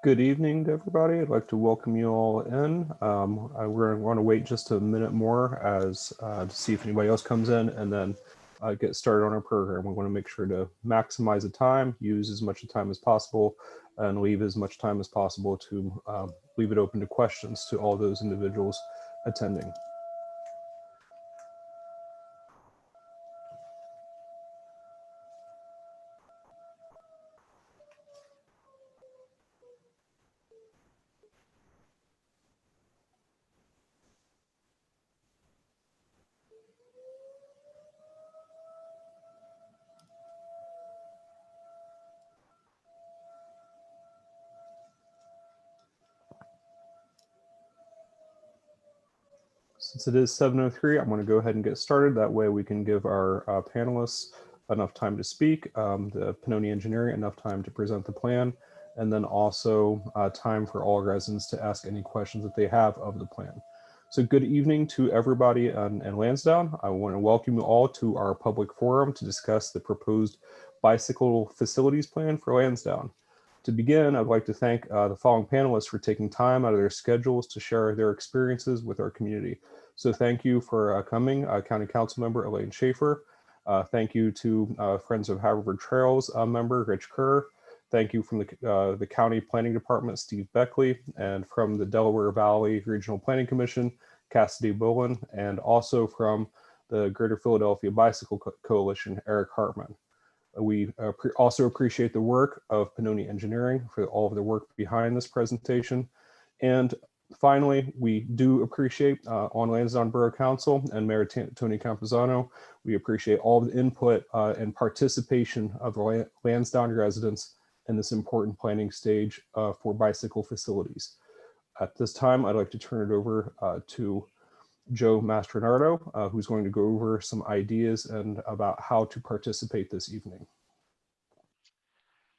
Good evening to everybody. I'd like to welcome you all in. We're going to wait just a minute more as to see if anybody else comes in, and then get started on our program. We want to make sure to maximize the time, use as much time as possible, and leave as much time as possible to leave it open to questions to all those individuals attending. Since it is 7:03, I'm going to go ahead and get started. That way we can give our panelists enough time to speak, the Pannoni Engineering enough time to present the plan, and then also time for all residents to ask any questions that they have of the plan. So good evening to everybody in Lansdowne. I want to welcome you all to our public forum to discuss the proposed bicycle facilities plan for Lansdowne. To begin, I'd like to thank the following panelists for taking time out of their schedules to share their experiences with our community. So thank you for coming, County Council Member Elaine Schaefer. Thank you to Friends of Haverford Trails member Rich Kerr. Thank you from the County Planning Department, Steve Beckley, and from the Delaware Valley Regional Planning Commission, Cassidy Bullen, and also from the Greater Philadelphia Bicycle Coalition, Eric Hartman. We also appreciate the work of Pannoni Engineering for all of the work behind this presentation. And finally, we do appreciate on Lansdowne Borough Council and Mayor Tony Campuzano, we appreciate all the input and participation of the Lansdowne residents in this important planning stage for bicycle facilities. At this time, I'd like to turn it over to Joe Mastronardo, who's going to go over some ideas and about how to participate this evening.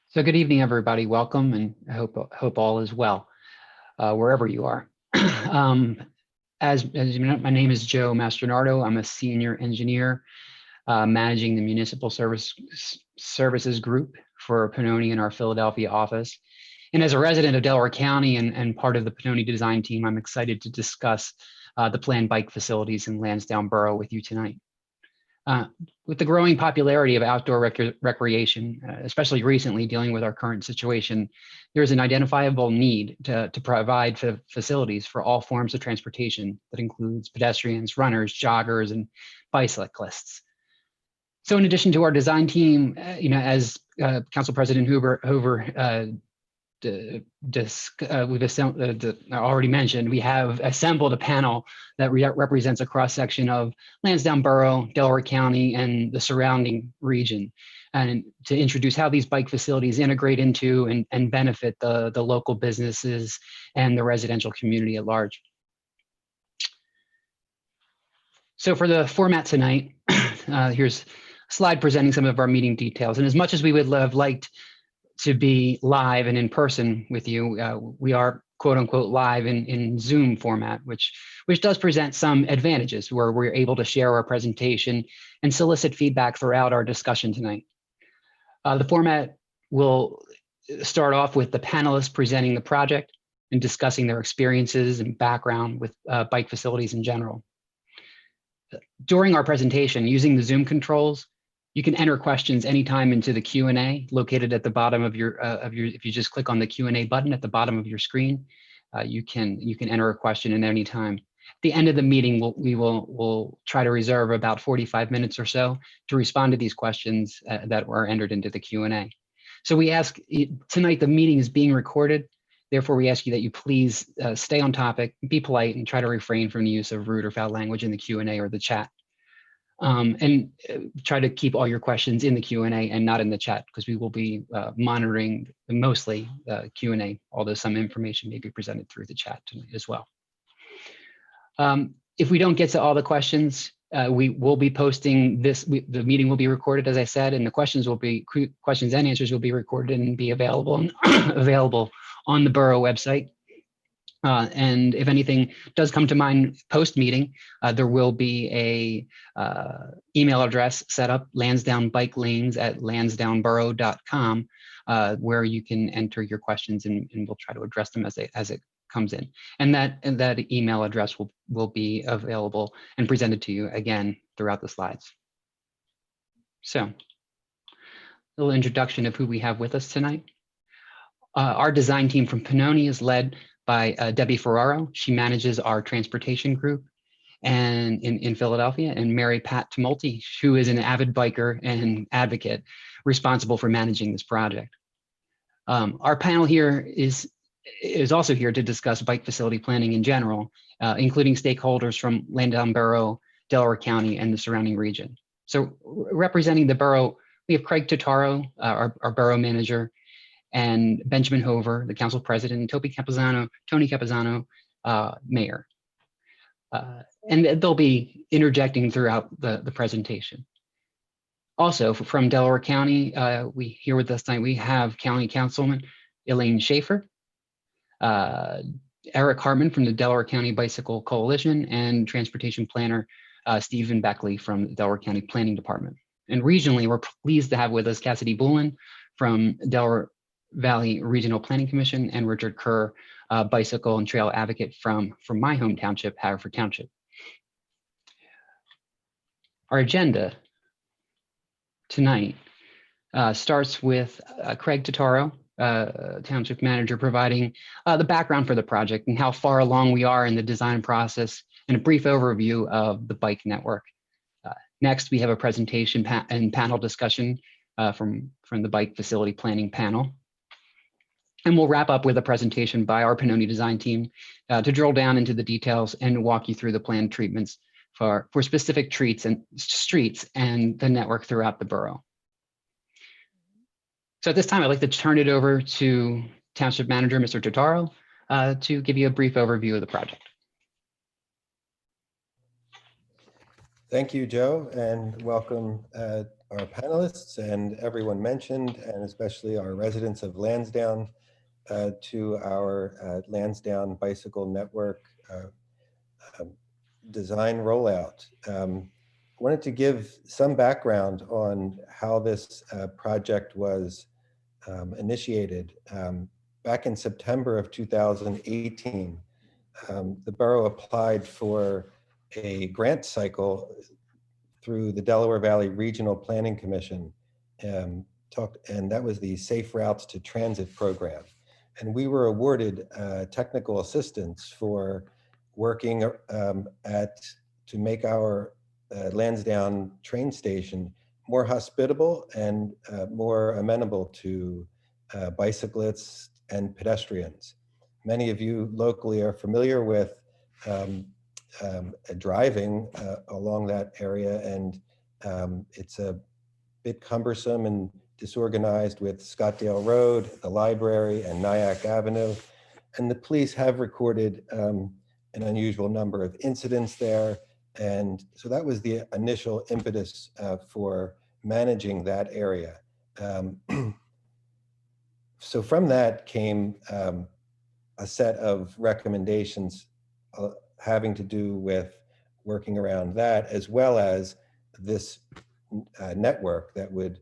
So good evening, everybody. Welcome, and I hope all is well, wherever you are. As you know, my name is Joe Mastronardo. I'm a senior engineer managing the municipal services group for Pannoni in our Philadelphia office. And as a resident of Delaware County and part of the Pannoni design team, I'm excited to discuss the planned bike facilities in Lansdowne Borough with you tonight. With the growing popularity of outdoor recreation, especially recently dealing with our current situation, there's an identifiable need to provide facilities for all forms of transportation that includes pedestrians, runners, joggers, and bicyclists. So in addition to our design team, as Council President Hoover already mentioned, we have assembled a panel that represents a cross-section of Lansdowne Borough, Delaware County, and the surrounding region, and to introduce how these bike facilities integrate into and benefit the local businesses and the residential community at large. So for the format tonight, here's a slide presenting some of our meeting details. And as much as we would have liked to be live and in person with you, we are quote unquote live in Zoom format, which does present some advantages where we're able to share our presentation and solicit feedback throughout our discussion tonight. The format will start off with the panelists presenting the project and discussing their experiences and background with bike facilities in general. During our presentation, using the Zoom controls, you can enter questions anytime into the Q&A located at the bottom of your, if you just click on the Q&A button at the bottom of your screen, you can enter a question at any time. At the end of the meeting, we'll try to reserve about 45 minutes or so to respond to these questions that were entered into the Q&A. So we ask, tonight the meeting is being recorded. Therefore, we ask you that you please stay on topic, be polite, and try to refrain from the use of rude or foul language in the Q&A or the chat. And try to keep all your questions in the Q&A and not in the chat, because we will be monitoring mostly Q&A, although some information may be presented through the chat tonight as well. If we don't get to all the questions, we will be posting this. The meeting will be recorded, as I said, and the questions and answers will be recorded and be available on the Borough website. And if anything does come to mind post-meeting, there will be a email address set up, lansdownebikelanes@lansdowneborough.com, where you can enter your questions, and we'll try to address them as it comes in. And that email address will be available and presented to you again throughout the slides. So, a little introduction of who we have with us tonight. Our design team from Pannoni is led by Debbie Ferraro. She manages our transportation group and in Philadelphia, and Mary Pat Tumulty, who is an avid biker and advocate responsible for managing this project. Our panel here is also here to discuss bike facility planning in general, including stakeholders from Lansdowne Borough, Delaware County, and the surrounding region. So representing the borough, we have Craig Totaro, our borough manager, and Benjamin Hover, the council president, and Tony Capizano, mayor. And they'll be interjecting throughout the presentation. Also from Delaware County, here with us tonight, we have County Councilman Elaine Schaefer, Eric Hartman from the Delaware County Bicycle Coalition, and Transportation Planner Stephen Beckley from the Delaware County Planning Department. And regionally, we're pleased to have with us Cassidy Boulin from Delaware Valley Regional Planning Commission, and Richard Kerr, bicycle and trail advocate from my home township, Haverford Township. Our agenda tonight starts with Craig Totaro, township manager, providing the background for the project and how far along we are in the design process, and a brief overview of the bike network. Next, we have a presentation and panel discussion from the bike facility planning panel. And we'll wrap up with a presentation by our Pannoni design team to drill down into the details and walk you through the planned treatments for specific streets and the network throughout the borough. So at this time, I'd like to turn it over to Township Manager, Mr. Totaro, to give you a brief overview of the project. Thank you, Joe, and welcome our panelists and everyone mentioned, and especially our residents of Lansdowne, to our Lansdowne Bicycle Network design rollout. Wanted to give some background on how this project was initiated. Back in September of 2018, the borough applied for a grant cycle through the Delaware Valley Regional Planning Commission, and that was the Safe Routes to Transit program. And we were awarded technical assistance for working to make our Lansdowne train station more hospitable and more amenable to bicyclists and pedestrians. Many of you locally are familiar with driving along that area, and it's a bit cumbersome and disorganized with Scottdale Road, the library, and Nyack Avenue. And the police have recorded an unusual number of incidents there. And so that was the initial impetus for managing that area. So from that came a set of recommendations having to do with working around that, as well as this network that would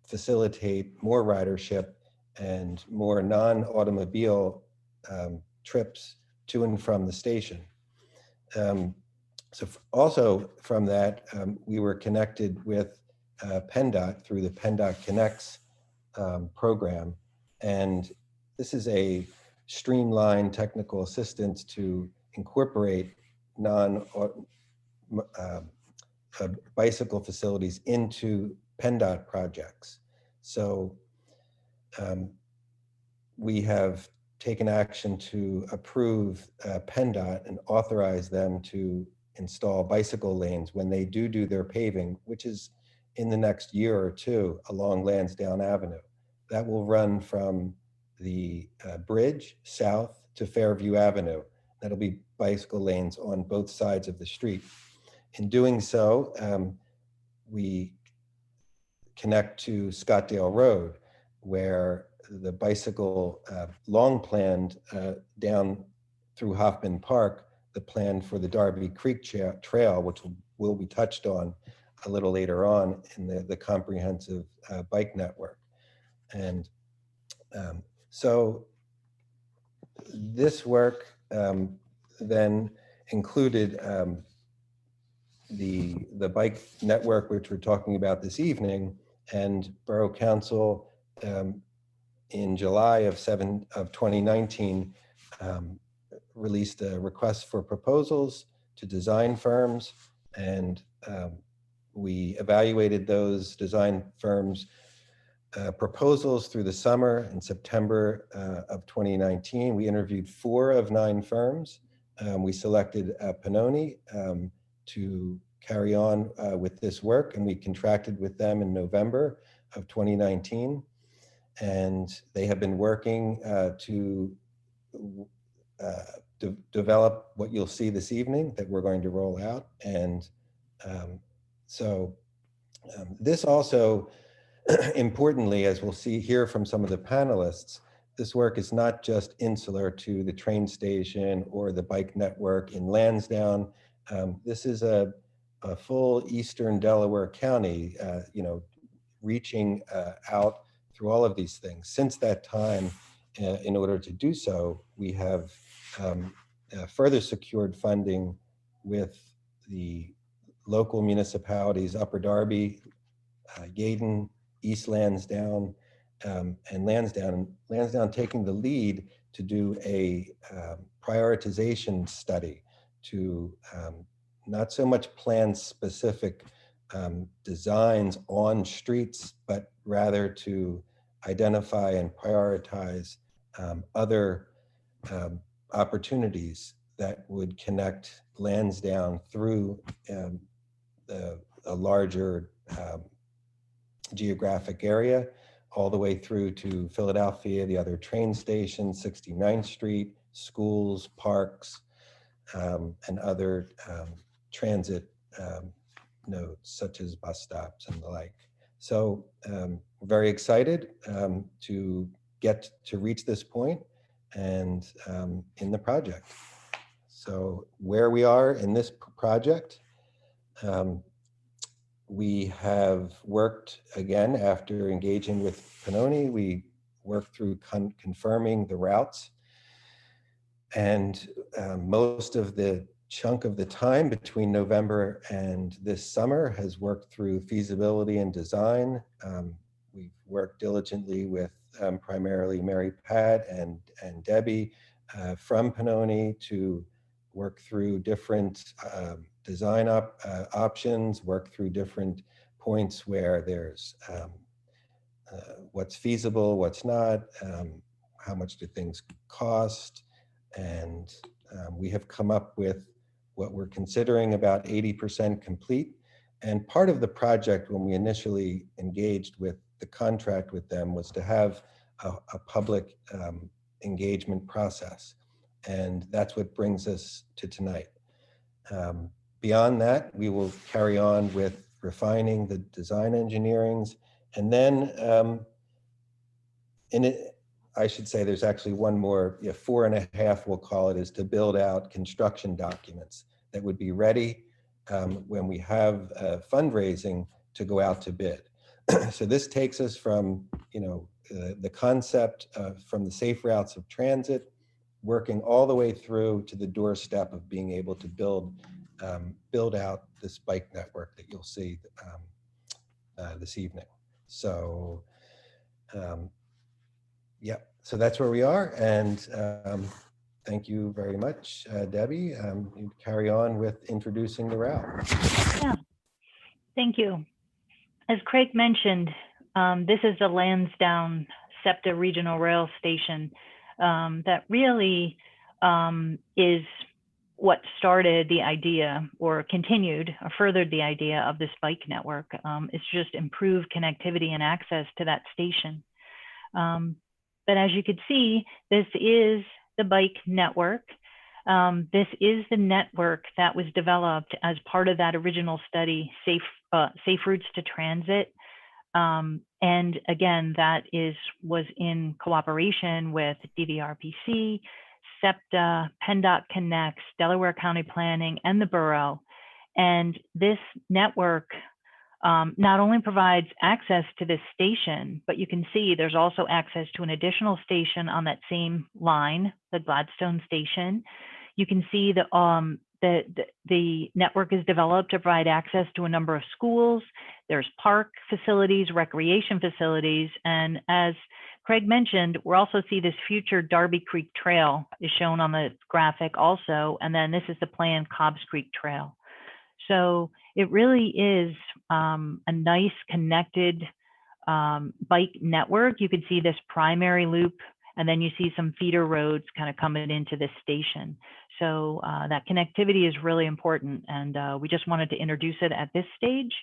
facilitate more ridership and more non-automobile trips to and from the station. So also from that, we were connected with PennDOT through the PennDOT Connects program. And this is a streamlined technical assistance to incorporate bicycle facilities into PennDOT projects. So we have taken action to approve PennDOT and authorize them to install bicycle lanes when they do their paving, which is in the next year or two along Lansdowne Avenue. That will run from the bridge south to Fairview Avenue. That'll be bicycle lanes on both sides of the street. In doing so, we connect to Scottdale Road, where the bicycle long planned down through Hoffman Park, the plan for the Darby Creek Trail, which will be touched on a little later on in the comprehensive bike network. And so this work then included the bike network, which we're talking about this evening, and Borough Council in July of 2019 released a request for proposals to design firms, and we evaluated those design firms' proposals through the summer. In September of 2019, we interviewed 4 of 9 firms. We selected Pannoni to carry on with this work, and we contracted with them in November of 2019. And they have been working to develop what you'll see this evening that we're going to roll out. And this also, importantly, as we'll see here from some of the panelists, this work is not just insular to the train station or the bike network in Lansdowne. This is a full Eastern Delaware County, reaching out through all of these things. Since that time, in order to do so, we have further secured funding with the local municipalities, Upper Darby, Gaydon, East Lansdowne, and Lansdowne. Lansdowne taking the lead to do a prioritization study to not so much plan specific designs on streets, but rather to identify and prioritize other opportunities that would connect Lansdowne through a larger geographic area, all the way through to Philadelphia, the other train stations, 69th Street, schools, parks, and other transit nodes, such as bus stops and the like. So very excited to get to reach this point and in the project. So where we are in this project, we have worked, again, after engaging with Pannoni, we worked through confirming the routes. And most of the chunk of the time between November and this summer has worked through feasibility and design. We've worked diligently with primarily Mary Pat and Debbie from Pannoni to work through different design options, work through different points where there's what's feasible, what's not, how much do things cost, and we have come up with what we're considering about 80% complete. And part of the project, when we initially engaged with the contract with them, was to have a public engagement process. And that's what brings us to tonight. Beyond that, we will carry on with refining the design engineerings. And then I should say there's actually one more, 4.5, we'll call it, is to build out construction documents that would be ready when we have fundraising to go out to bid. So this takes us from, the concept from the safe routes of transit, working all the way through to the doorstep of being able to build out this bike network that you'll see this evening. So, so that's where we are. And thank you very much, Debbie. You carry on with introducing the route. Yeah, thank you. As Craig mentioned, this is the Lansdowne SEPTA Regional Rail Station that really is what started the idea, or continued or furthered the idea of this bike network. It's just improved connectivity and access to that station. But as you could see, this is the bike network. This is the network that was developed as part of that original study, Safe Routes to Transit. And again, that was in cooperation with DVRPC, SEPTA, PennDOT Connects, Delaware County Planning, and the Borough. And this network not only provides access to this station, but you can see there's also access to an additional station on that same line, the Gladstone station. You can see the network is developed to provide access to a number of schools. There's park facilities, recreation facilities, and as Craig mentioned, we'll also see this future Darby Creek Trail is shown on the graphic also, and then this is the planned Cobbs Creek Trail. So it really is a nice connected bike network. You can see this primary loop, and then you see some feeder roads kind of coming into this station. So that connectivity is really important, and we just wanted to introduce it at this stage,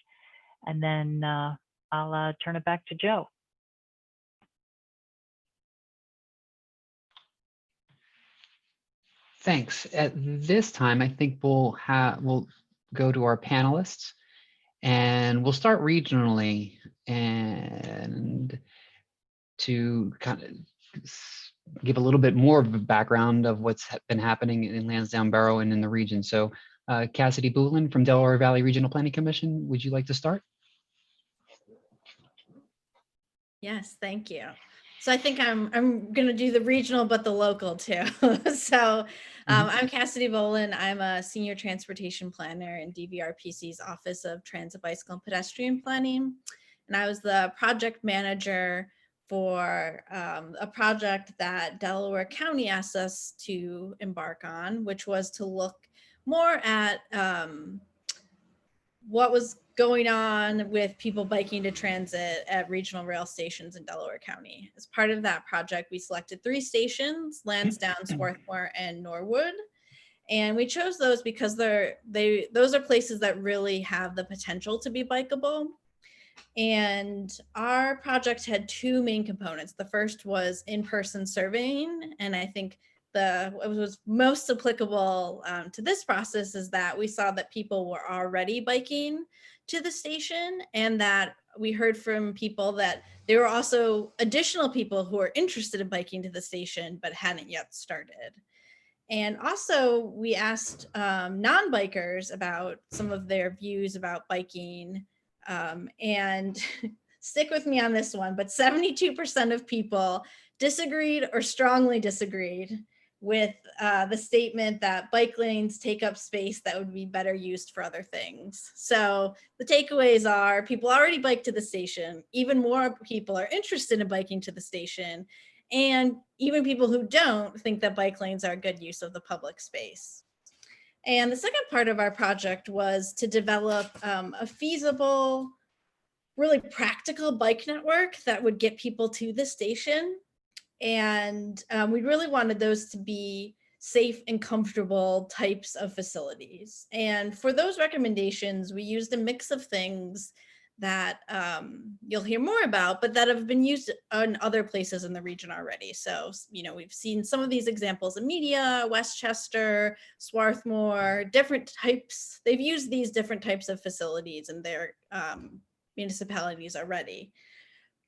and then I'll turn it back to Joe. Thanks. At this time, I think we'll go to our panelists, and we'll start regionally, and to kind of give a little bit more of a background of what's been happening in Lansdowne Borough and in the region. So Cassidy Boulin from Delaware Valley Regional Planning Commission, would you like to start? Yes, thank you. So I think I'm going to do the regional, but the local too. So I'm Cassidy Boulin. I'm a senior transportation planner in DVRPC's Office of Transit, Bicycle, and Pedestrian Planning. And I was the project manager for a project that Delaware County asked us to embark on, which was to look more at what was going on with people biking to transit at regional rail stations in Delaware County. As part of that project, we selected 3 stations, Lansdowne, Swarthmore, and Norwood. And we chose those because those are places that really have the potential to be bikeable. And our project had 2 main components. The first was in-person surveying, and I think what was most applicable to this process is that we saw that people were already biking to the station, and that we heard from people that there were also additional people who are interested in biking to the station but hadn't yet started. And also we asked non-bikers about some of their views about biking, and stick with me on this one, but 72% of people disagreed or strongly disagreed with the statement that bike lanes take up space that would be better used for other things. So the takeaways are people already bike to the station, even more people are interested in biking to the station, and even people who don't think that bike lanes are a good use of the public space. And the second part of our project was to develop a feasible, really practical bike network that would get people to the station. And we really wanted those to be safe and comfortable types of facilities. And for those recommendations, we used a mix of things that you'll hear more about, but that have been used in other places in the region already. So, we've seen some of these examples in media, Westchester, Swarthmore, different types. They've used these different types of facilities in their municipalities already.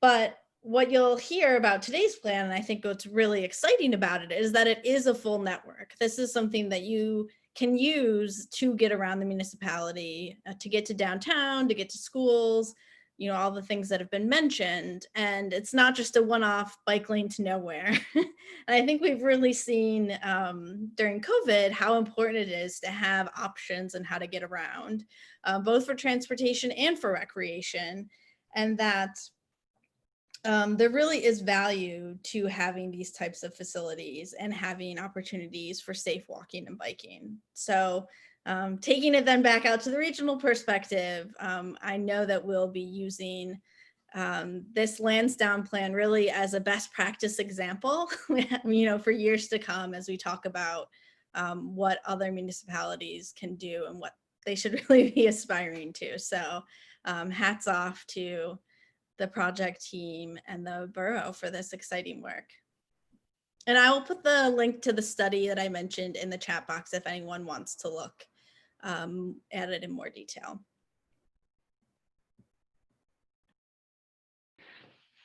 But what you'll hear about today's plan, and I think what's really exciting about it, is that it is a full network. This is something that you can use to get around the municipality, to get to downtown, to get to schools, all the things that have been mentioned. And it's not just a one-off bike lane to nowhere. And I think we've really seen during COVID how important it is to have options and how to get around, both for transportation and for recreation. And that there really is value to having these types of facilities and having opportunities for safe walking and biking. So taking it then back out to the regional perspective, I know that we'll be using this Lansdowne plan really as a best practice example, for years to come as we talk about what other municipalities can do and what they should really be aspiring to. So hats off to the project team and the borough for this exciting work. And I will put the link to the study that I mentioned in the chat box if anyone wants to look at it in more detail.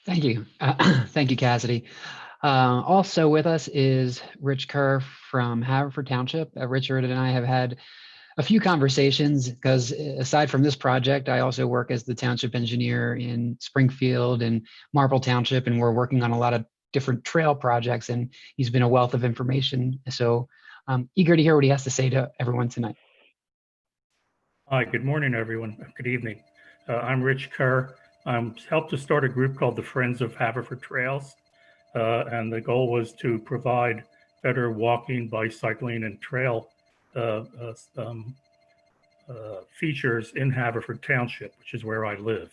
Thank you. Thank you, Cassidy. Also with us is Rich Kerr from Haverford Township. Richard and I have had a few conversations, because aside from this project, I also work as the township engineer in Springfield and Marple Township, and we're working on a lot of different trail projects, and he's been a wealth of information. So I'm eager to hear what he has to say to everyone tonight. Hi, good morning, everyone. Good evening. I'm Rich Kerr. I'm helped to start a group called the Friends of Haverford Trails. And the goal was to provide better walking, bicycling, and trail features in Haverford Township, which is where I live.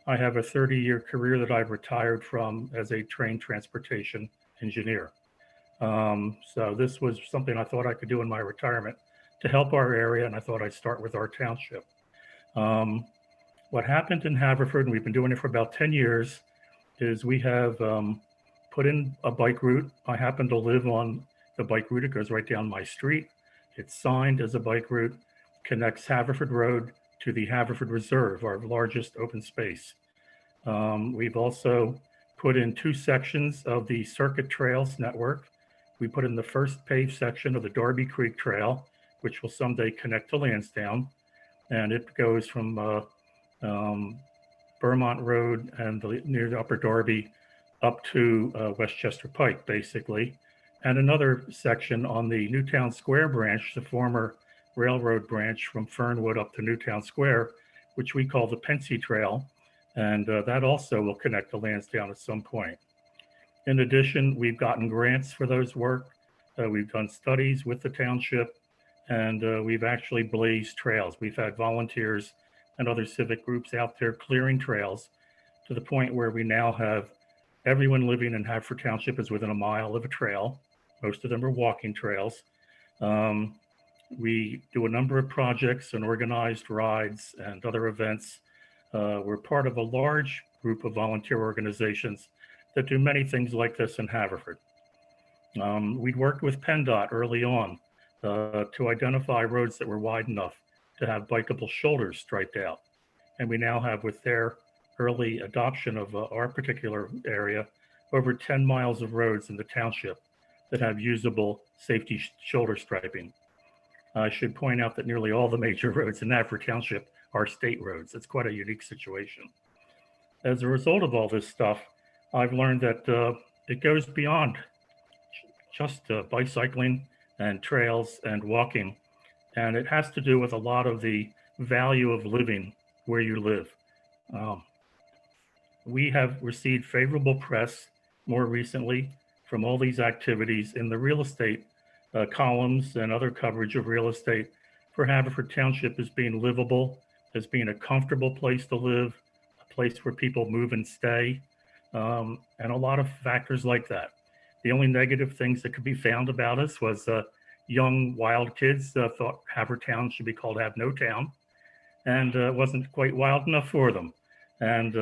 I have a 30-year career that I've retired from as a train transportation engineer. So this was something I thought I could do in my retirement to help our area, and I thought I'd start with our township. What happened in Haverford, and we've been doing it for about 10 years, is we have put in a bike route. I happen to live on the bike route. It goes right down my street. It's signed as a bike route, connects Haverford Road to the Haverford Reserve, our largest open space. We've also put in 2 sections of the Circuit Trails network. We put in the first paved section of the Darby Creek Trail, which will someday connect to Lansdowne. And it goes from Vermont Road and near the Upper Darby up to Westchester Pike, basically. And another section on the Newtown Square branch, the former railroad branch from Fernwood up to Newtown Square, which we call the Pensy Trail. And that also will connect to Lansdowne at some point. In addition, we've gotten grants for those work. We've done studies with the township, and we've actually blazed trails. We've had volunteers and other civic groups out there clearing trails to the point where we now have everyone living in Haverford Township is within a mile of a trail. Most of them are walking trails. We do a number of projects and organized rides and other events. We're part of a large group of volunteer organizations that do many things like this in Haverford. We'd worked with PennDOT early on to identify roads that were wide enough to have bikeable shoulders striped out. And we now have, with their early adoption of our particular area, over 10 miles of roads in the township that have usable safety shoulder striping. I should point out that nearly all the major roads in Haverford Township are state roads. It's quite a unique situation. As a result of all this stuff, I've learned that it goes beyond just bicycling and trails and walking. And it has to do with a lot of the value of living where you live. We have received favorable press more recently from all these activities in the real estate columns and other coverage of real estate for Haverford Township as being livable, as being a comfortable place to live, a place where people move and stay, and a lot of factors like that. The only negative things that could be found about us was young wild kids thought Haverford Town should be called Have No Town, and it wasn't quite wild enough for them. And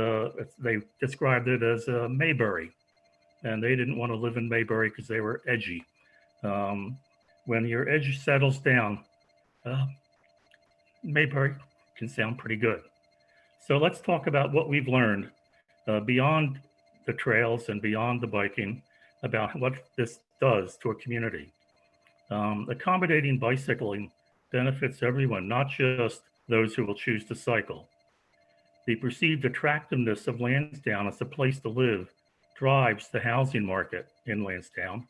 they described it as Maybury, and they didn't want to live in Maybury because they were edgy. When your edge settles down, Maybury can sound pretty good. So let's talk about what we've learned beyond the trails and beyond the biking about what this does to a community. Accommodating bicycling benefits everyone, not just those who will choose to cycle. The perceived attractiveness of Lansdowne as a place to live drives the housing market in Lansdowne,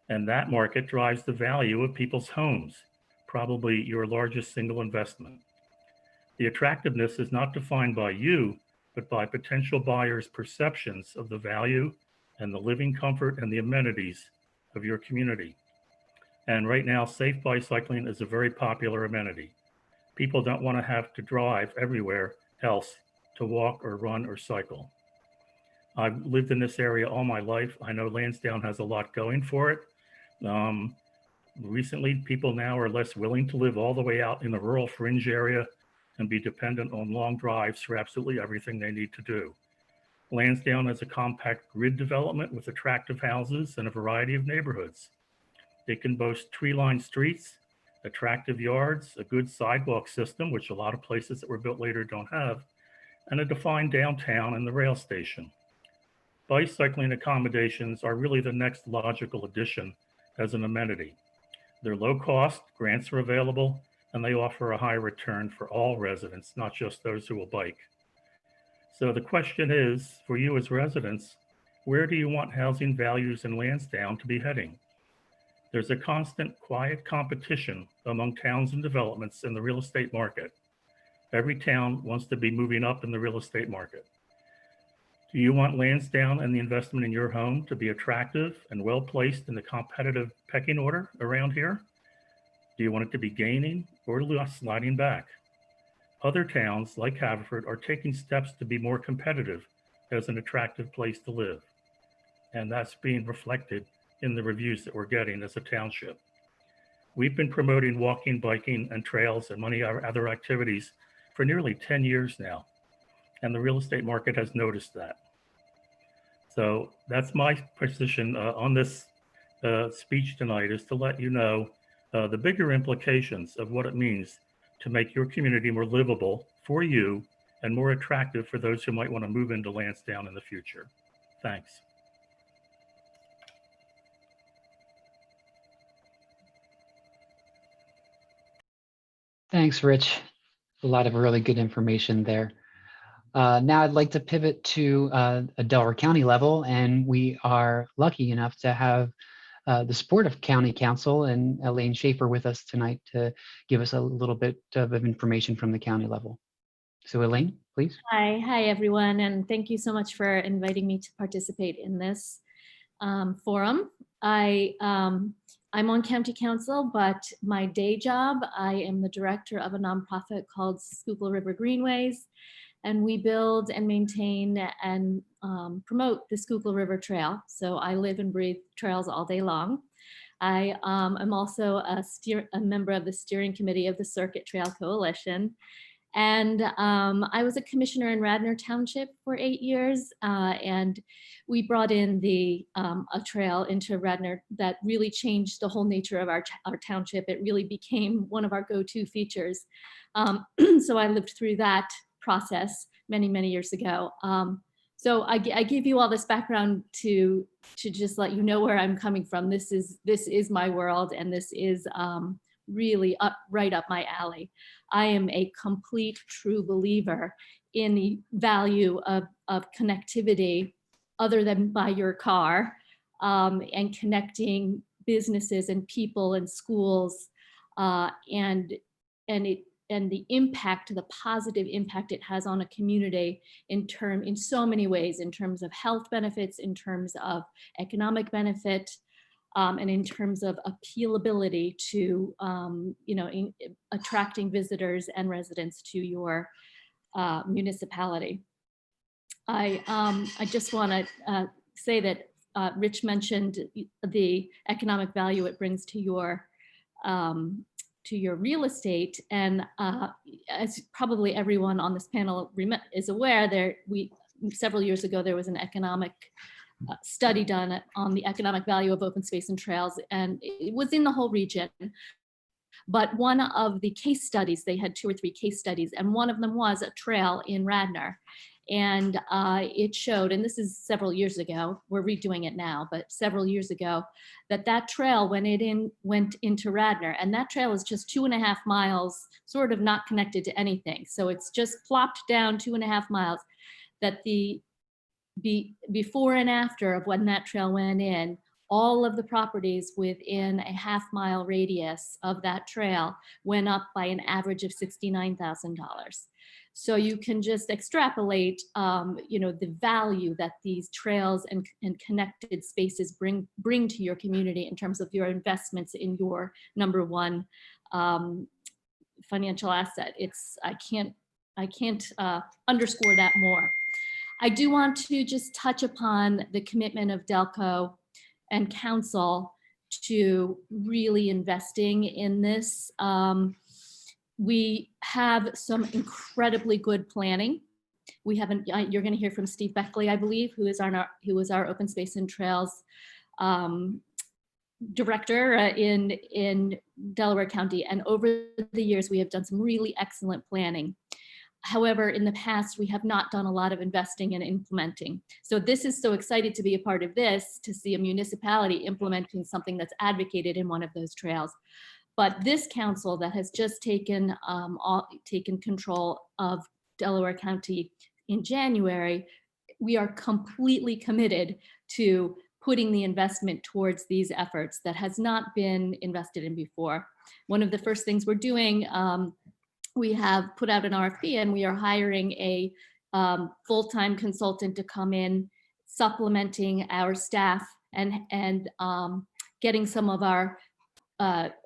and that market drives the value of people's homes, probably your largest single investment. The attractiveness is not defined by you, but by potential buyers' perceptions of the value and the living comfort and the amenities of your community. And right now, safe bicycling is a very popular amenity. People don't want to have to drive everywhere else to walk or run or cycle. I've lived in this area all my life. I know Lansdowne has a lot going for it. Recently, people now are less willing to live all the way out in the rural fringe area and be dependent on long drives for absolutely everything they need to do. Lansdowne is a compact grid development with attractive houses and a variety of neighborhoods. It can boast tree-lined streets, attractive yards, a good sidewalk system, which a lot of places that were built later don't have, and a defined downtown and the rail station. Bicycling accommodations are really the next logical addition as an amenity. They're low cost, grants are available, and they offer a high return for all residents, not just those who will bike. So the question is, for you as residents, where do you want housing values in Lansdowne to be heading? There's a constant quiet competition among towns and developments in the real estate market. Every town wants to be moving up in the real estate market. Do you want Lansdowne and the investment in your home to be attractive and well placed in the competitive pecking order around here? Do you want it to be gaining or sliding back? Other towns like Haverford are taking steps to be more competitive as an attractive place to live. And that's being reflected in the reviews that we're getting as a township. We've been promoting walking, biking, and trails and many other activities for nearly 10 years now. And the real estate market has noticed that. So that's my position on this speech tonight, is to let you know the bigger implications of what it means to make your community more livable for you and more attractive for those who might want to move into Lansdowne in the future. Thanks. Thanks, Rich. A lot of really good information there. Now I'd like to pivot to a Delaware County level, and we are lucky enough to have the support of County Council and Elaine Schaefer with us tonight to give us a little bit of information from the county level. So Elaine, please. Hi everyone, and thank you so much for inviting me to participate in this forum. I'm on County Council, but my day job, I am the director of a nonprofit called Schuylkill River Greenways, and we build and maintain and promote the Schuylkill River Trail. So I live and breathe trails all day long. I am also a member of the steering committee of the Circuit Trail Coalition. And I was a commissioner in Radnor Township for 8 years, and we brought in a trail into Radnor that really changed the whole nature of our township. It really became one of our go-to features. So I lived through that process many years ago. So I give you all this background to just let you know where I'm coming from. This is my world, and this is really right up my alley. I am a complete true believer in the value of connectivity other than by your car, and connecting businesses and people and schools, and the impact, the positive impact it has on a community in so many ways, in terms of health benefits, in terms of economic benefit, and in terms of appealability to, attracting visitors and residents to your municipality. I just want to say that Rich mentioned the economic value it brings to your real estate, and as probably everyone on this panel is aware, several years ago there was an economic study done on the economic value of open space and trails, and it was in the whole region. But one of the case studies, they had 2 or 3 case studies, and one of them was a trail in Radnor. And it showed, and this is several years ago, we're redoing it now, but several years ago, that trail, when it went into Radnor, and that trail is just 2.5 miles, sort of not connected to anything. So it's just plopped down 2.5 miles, that the before and after of when that trail went in, all of the properties within a half-mile radius of that trail went up by an average of $69,000. So you can just extrapolate, the value that these trails and connected spaces bring to your community in terms of your investments in your number one financial asset. I can't underscore that more. I do want to just touch upon the commitment of Delco and Council to really investing in this. We have some incredibly good planning. You're going to hear from Steve Beckley, I believe, who is our Open Space and Trails director in Delaware County. And over the years, we have done some really excellent planning. However, in the past, we have not done a lot of investing and implementing. So this is so excited to be a part of this, to see a municipality implementing something that's advocated in one of those trails. But this council that has just taken control of Delaware County in January, we are completely committed to putting the investment towards these efforts that has not been invested in before. One of the first things we're doing, we have put out an RFP and we are hiring a full-time consultant to come in, supplementing our staff and getting some of our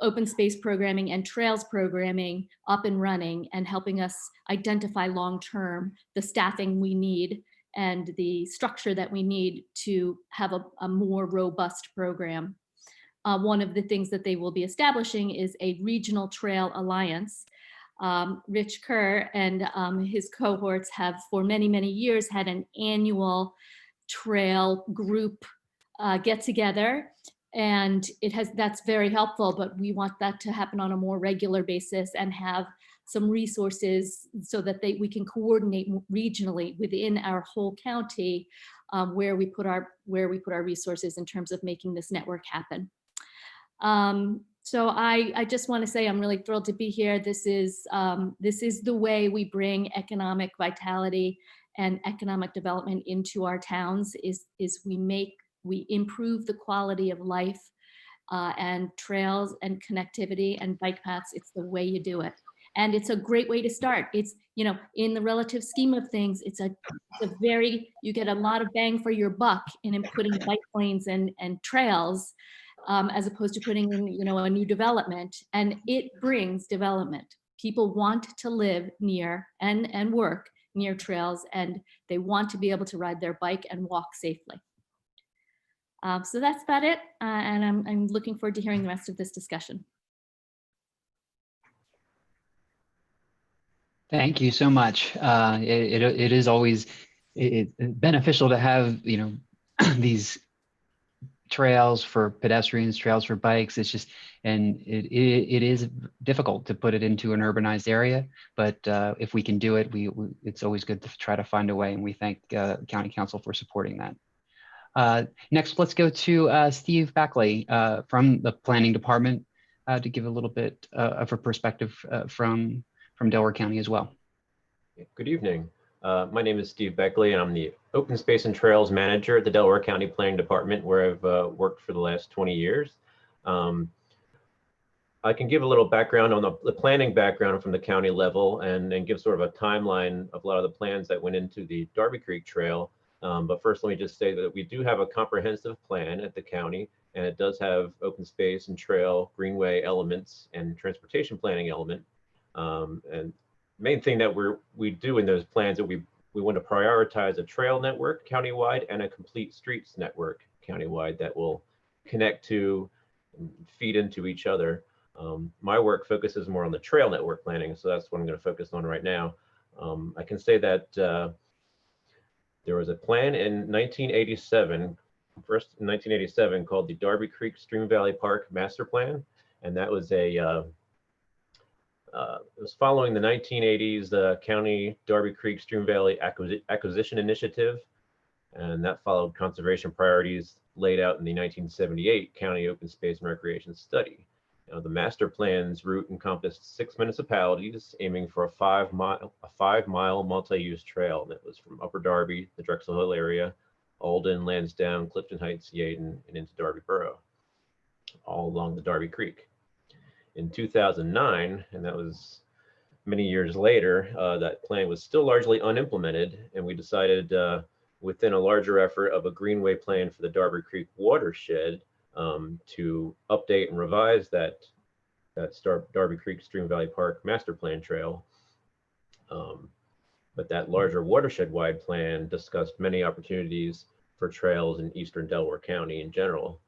open space programming and trails programming up and running and helping us identify long-term the staffing we need and the structure that we need to have a more robust program. One of the things that they will be establishing is a regional trail alliance. Rich Kerr and his cohorts have for many, many years had an annual trail group get together, and that's very helpful, but we want that to happen on a more regular basis and have some resources so that we can coordinate regionally within our whole county where we put our resources in terms of making this network happen. So I just want to say I'm really thrilled to be here. This is the way we bring economic vitality and economic development into our towns is we improve the quality of life and trails and connectivity and bike paths. It's the way you do it. And it's a great way to start. It's, in the relative scheme of things, you get a lot of bang for your buck in putting bike lanes and trails as opposed to putting in, a new development. And it brings development. People want to live near and work near trails, and they want to be able to ride their bike and walk safely. So that's about it. And I'm looking forward to hearing the rest of this discussion. Thank you so much. It is always beneficial to have, these trails for pedestrians, trails for bikes. It's just, and it is difficult to put it into an urbanized area, but if we can do it, it's always good to try to find a way. And we thank County Council for supporting that. Next, let's go to Steve Backley from the Planning Department to give a little bit of a perspective from Delaware County as well. Good evening. My name is Steve Beckley, and I'm the Open Space and Trails Manager at the Delaware County Planning Department, where I've worked for the last 20 years. I can give a little background on the planning background from the county level and give sort of a timeline of a lot of the plans that went into the Darby Creek Trail. But first, let me just say that we do have a comprehensive plan at the county, and it does have open space and trail, greenway elements, and transportation planning element. And main thing that we do in those plans that we want to prioritize a trail network countywide and a complete streets network countywide that will connect to and feed into each other. My work focuses more on the trail network planning, so that's what I'm going to focus on right now. I can say that there was a plan in 1987, first in 1987, called the Darby Creek Stream Valley Park Master Plan, and that was it was following the 1980s County Darby Creek Stream Valley Acquisition Initiative, and that followed conservation priorities laid out in the 1978 County Open Space and Recreation Study. The master plan's route encompassed 6 municipalities aiming for a 5 mile multi-use trail that was from Upper Darby, the Drexel Hill area, Alden, Lansdowne, Clifton Heights, Yeadon, and into Darby Borough, all along the Darby Creek. In 2009, and that was many years later, that plan was still largely unimplemented, and we decided within a larger effort of a greenway plan for the Darby Creek watershed to update and revise that Darby Creek Stream Valley Park Master Plan trail. But that larger watershed-wide plan discussed many opportunities for trails in eastern Delaware County in general,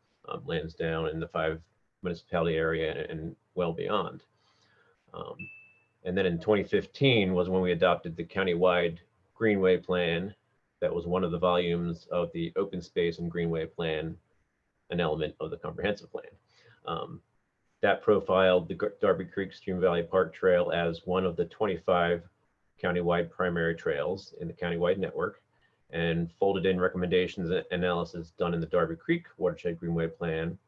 Lansdowne and the 5 municipality area and well beyond. And then in 2015 was when we adopted the countywide Greenway Plan. That was one of the volumes of the Open Space and Greenway Plan, an element of the comprehensive plan. That profiled the Darby Creek Stream Valley Park Trail as one of the 25 countywide primary trails in the countywide network, and folded in recommendations and analysis done in the Darby Creek Watershed Greenway Plan.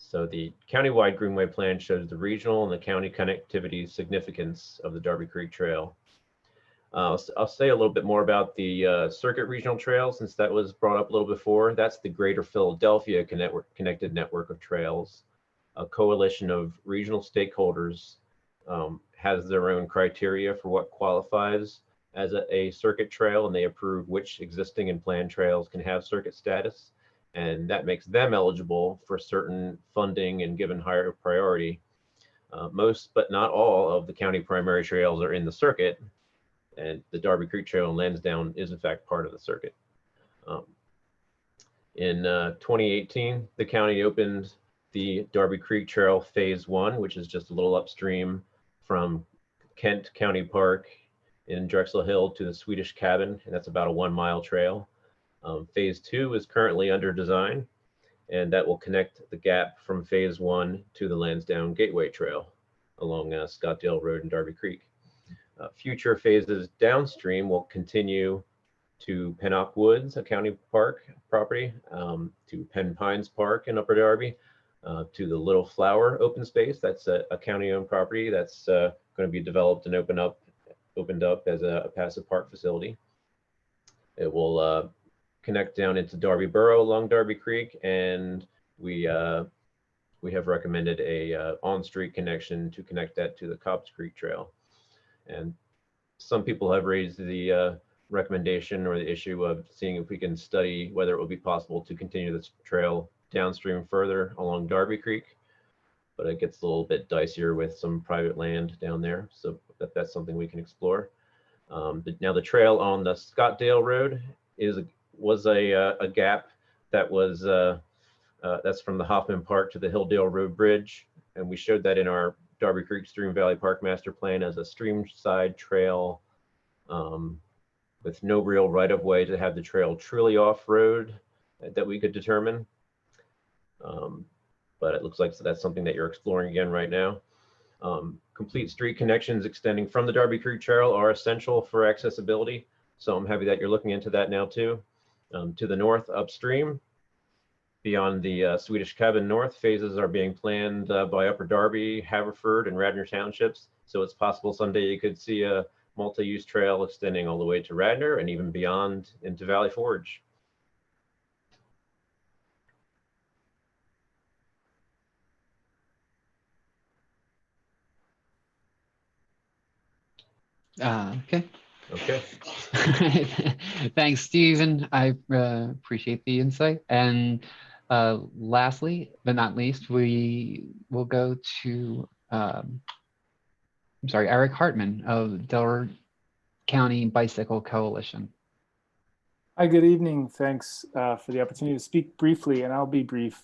So the countywide Greenway plan shows the regional and the county connectivity significance of the Darby Creek Trail. I'll say a little bit more about the Circuit Regional Trail, since that was brought up a little before. That's the Greater Philadelphia connected network of trails. A coalition of regional stakeholders has their own criteria for what qualifies as a circuit trail, and they approve which existing and planned trails can have circuit status. And that makes them eligible for certain funding and given higher priority. Most, but not all, of the county primary trails are in the circuit, and the Darby Creek Trail in Lansdowne is in fact part of the circuit. In 2018, the county opened the Darby Creek Trail Phase 1, which is just a little upstream from Kent County Park in Drexel Hill to the Swedish Cabin, and that's about a 1 mile trail. Phase 2 is currently under design, and that will connect the gap from Phase 1 to the Lansdowne Gateway Trail along Scottdale Road and Darby Creek. Future phases downstream will continue to Pennock Woods, a county park property, to Penn Pines Park in Upper Darby, to the Little Flower open space. That's a county-owned property that's going to be developed and opened up as a passive park facility. It will connect down into Darby Borough along Darby Creek, and we have recommended a on-street connection to connect that to the Cobbs Creek Trail. And some people have raised the recommendation or the issue of seeing if we can study whether it will be possible to continue this trail downstream further along Darby Creek, but it gets a little bit dicier with some private land down there, so that's something we can explore. Now the trail on the Scottdale Road was a gap that was that's from the Hoffman Park to the Hilldale Road Bridge, and we showed that in our Darby Creek Stream Valley Park Master Plan as a streamside trail with no real right-of-way to have the trail truly off-road that we could determine. But it looks like that's something that you're exploring again right now. Complete street connections extending from the Darby Creek Trail are essential for accessibility, so I'm happy that you're looking into that now too. To the north upstream, beyond the Swedish Cabin North, phases are being planned by Upper Darby, Haverford, and Radnor Townships. So it's possible someday you could see a multi-use trail extending all the way to Radnor and even beyond into Valley Forge. Okay. Okay. Thanks, Stephen. I appreciate the insight. And lastly, but not least, we will go to, Eric Hartman of Delaware County Bicycle Coalition. Hi, good evening. Thanks for the opportunity to speak briefly, and I'll be brief.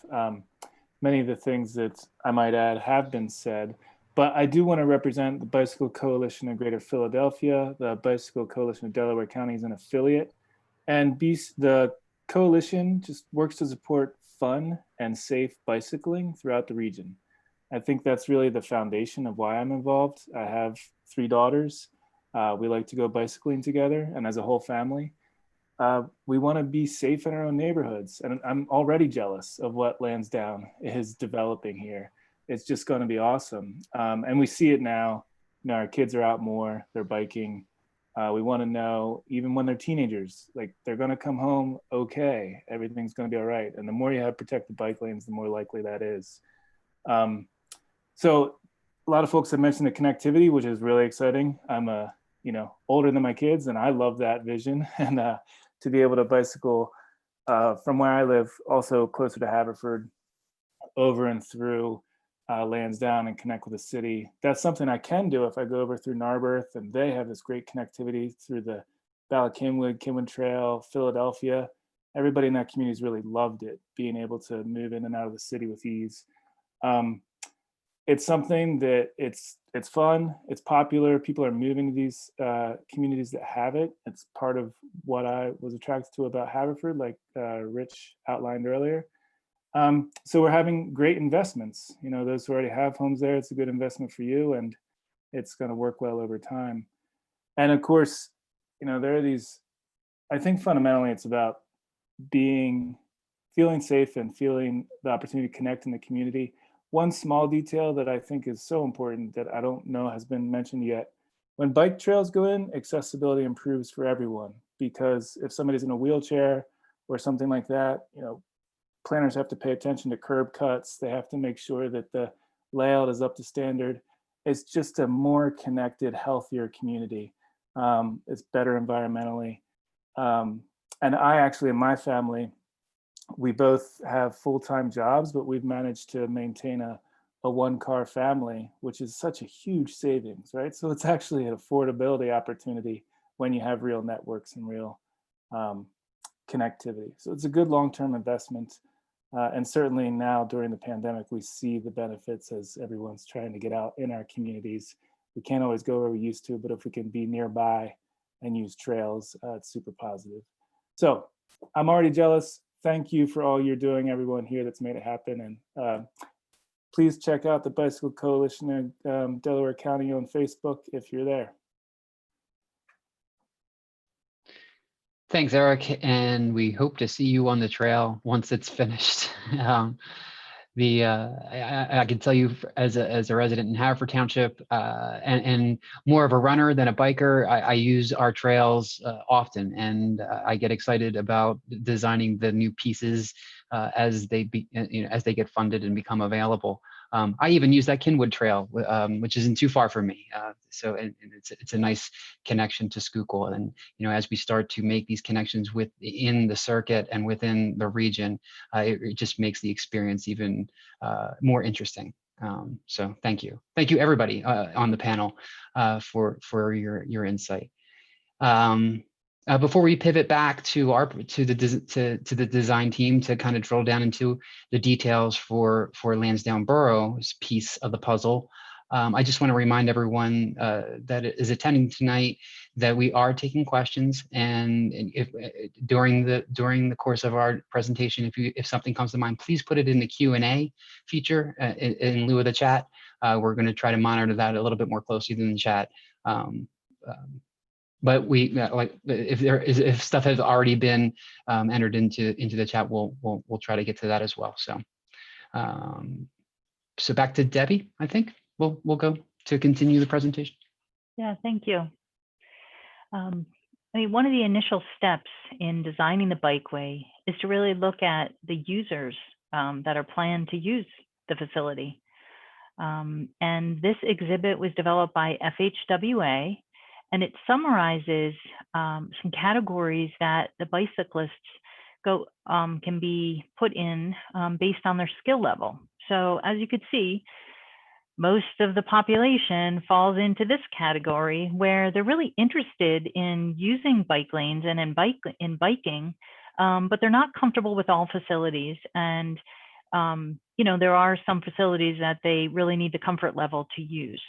Many of the things that I might add have been said, but I do want to represent the Bicycle Coalition of Greater Philadelphia. The Bicycle Coalition of Delaware County is an affiliate, and the coalition just works to support fun and safe bicycling throughout the region. I think that's really the foundation of why I'm involved. I have 3 daughters. We like to go bicycling together, and as a whole family, we want to be safe in our own neighborhoods. And I'm already jealous of what Lansdowne is developing here. It's just going to be awesome. And we see it now. You know, our kids are out more, they're biking. We want to know, even when they're teenagers, like they're going to come home okay, everything's going to be all right. And the more you have protected bike lanes, the more likely that is. So a lot of folks have mentioned the connectivity, which is really exciting. I'm older than my kids, and I love that vision. And to be able to bicycle from where I live, also closer to Haverford, over and through Lansdowne and connect with the city. That's something I can do if I go over through Narberth, and they have this great connectivity through the Ballackinwood Trail, Philadelphia. Everybody in that community has really loved it, being able to move in and out of the city with ease. It's something that it's fun, it's popular. People are moving to these communities that have it. It's part of what I was attracted to about Haverford, like Rich outlined earlier. So we're having great investments. You know, those who already have homes there, it's a good investment for you, and it's going to work well over time. And of course, you know, there are these, I think fundamentally it's about being feeling safe and feeling the opportunity to connect in the community. One small detail that I think is so important that I don't know has been mentioned yet. When bike trails go in, accessibility improves for everyone, because if somebody's in a wheelchair or something like that, you know, planners have to pay attention to curb cuts. They have to make sure that the layout is up to standard. It's just a more connected, healthier community. It's better environmentally. And I actually, in my family, we both have full-time jobs, but we've managed to maintain a one-car family, which is such a huge savings, right? So it's actually an affordability opportunity when you have real networks and real connectivity. So it's a good long-term investment. And certainly now during the pandemic, we see the benefits as everyone's trying to get out in our communities. We can't always go where we used to, but if we can be nearby and use trails, it's super positive. So I'm already jealous. Thank you for all you're doing, everyone here that's made it happen. And please check out the Bicycle Coalition in Delaware County on Facebook if you're there. Thanks, Eric, and we hope to see you on the trail once it's finished. I can tell you as a resident in Haverford Township and more of a runner than a biker, I use our trails often, and I get excited about designing the new pieces as they get funded and become available. I even use that Kinwood Trail, which isn't too far from me. So it's a nice connection to Schuylkill. And as we start to make these connections within the circuit and within the region, it just makes the experience even more interesting. So thank you everybody on the panel for your insight. Before we pivot back to the design team to kind of drill down into the details for Lansdowne Borough's piece of the puzzle, I just want to remind everyone that is attending tonight that we are taking questions, and if during the course of our presentation, if something comes to mind, please put it in the Q&A feature in lieu of the chat. We're going to try to monitor that a little bit more closely than the chat. But we like if stuff has already been entered into the chat, we'll try to get to that as well. So so back to Debbie. I think we'll go to continue the presentation. Yeah, thank you. I mean, one of the initial steps in designing the bikeway is to really look at the users that are planned to use the facility. And this exhibit was developed by FHWA. And it summarizes some categories that the bicyclists can be put in based on their skill level. So as you could see, most of the population falls into this category where they're really interested in using bike lanes and in biking, but they're not comfortable with all facilities. And there are some facilities that they really need the comfort level to use.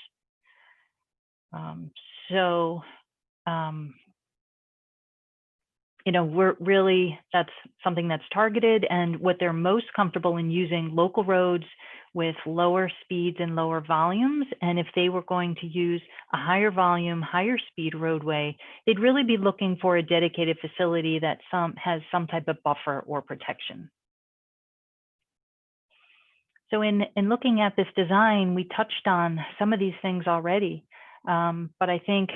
That's something that's targeted, and what they're most comfortable in using local roads with lower speeds and lower volumes. And if they were going to use a higher volume, higher speed roadway, they'd really be looking for a dedicated facility that has some type of buffer or protection. So in looking at this design, we touched on some of these things already. But I think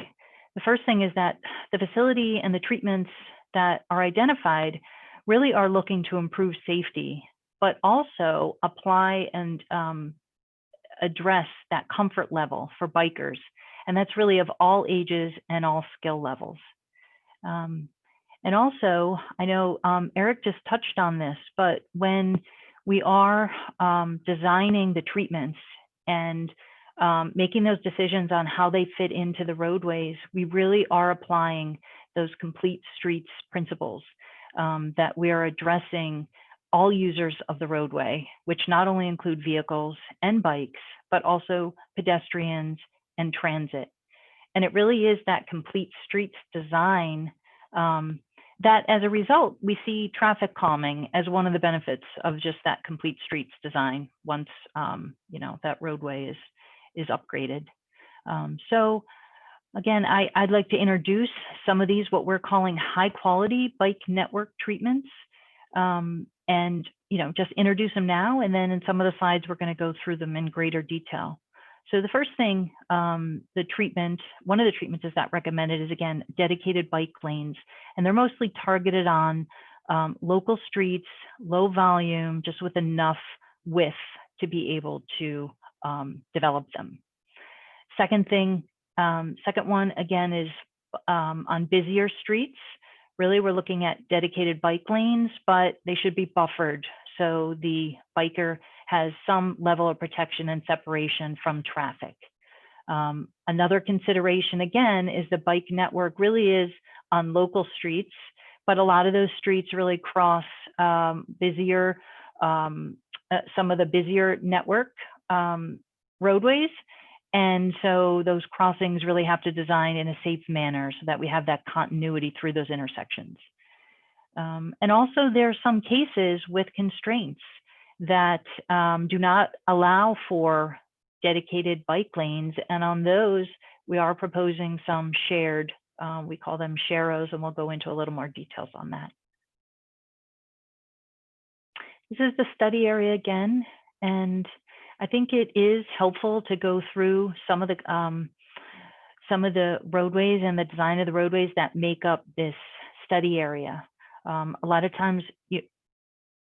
the first thing is that the facility and the treatments that are identified really are looking to improve safety, but also apply and address that comfort level for bikers. And that's really of all ages and all skill levels. And also, I know Eric just touched on this, but when we are designing the treatments and making those decisions on how they fit into the roadways, we really are applying those complete streets principles that we are addressing all users of the roadway, which not only include vehicles and bikes, but also pedestrians and transit. And it really is that complete streets design that as a result, we see traffic calming as one of the benefits of just that complete streets design once that roadway is upgraded. So again, I'd like to introduce some of these, what we're calling high quality bike network treatments. and just introduce them now, and then in some of the slides we're going to go through them in greater detail. So the first thing, one of the treatments is that recommended is, again, dedicated bike lanes, and they're mostly targeted on local streets, low volume, just with enough width to be able to develop them. Second one, again, is on busier streets. Really, we're looking at dedicated bike lanes, but they should be buffered so the biker has some level of protection and separation from traffic. Another consideration, again, is the bike network really is on local streets, but a lot of those streets really cross busier, some of the busier network roadways. And so those crossings really have to design in a safe manner so that we have that continuity through those intersections. And also there are some cases with constraints that do not allow for dedicated bike lanes. And on those, we are proposing some shared, we call them sharrows, and we'll go into a little more details on that. This is the study area again, and I think it is helpful to go through some of the roadways and the design of the roadways that make up this study area. A lot of times you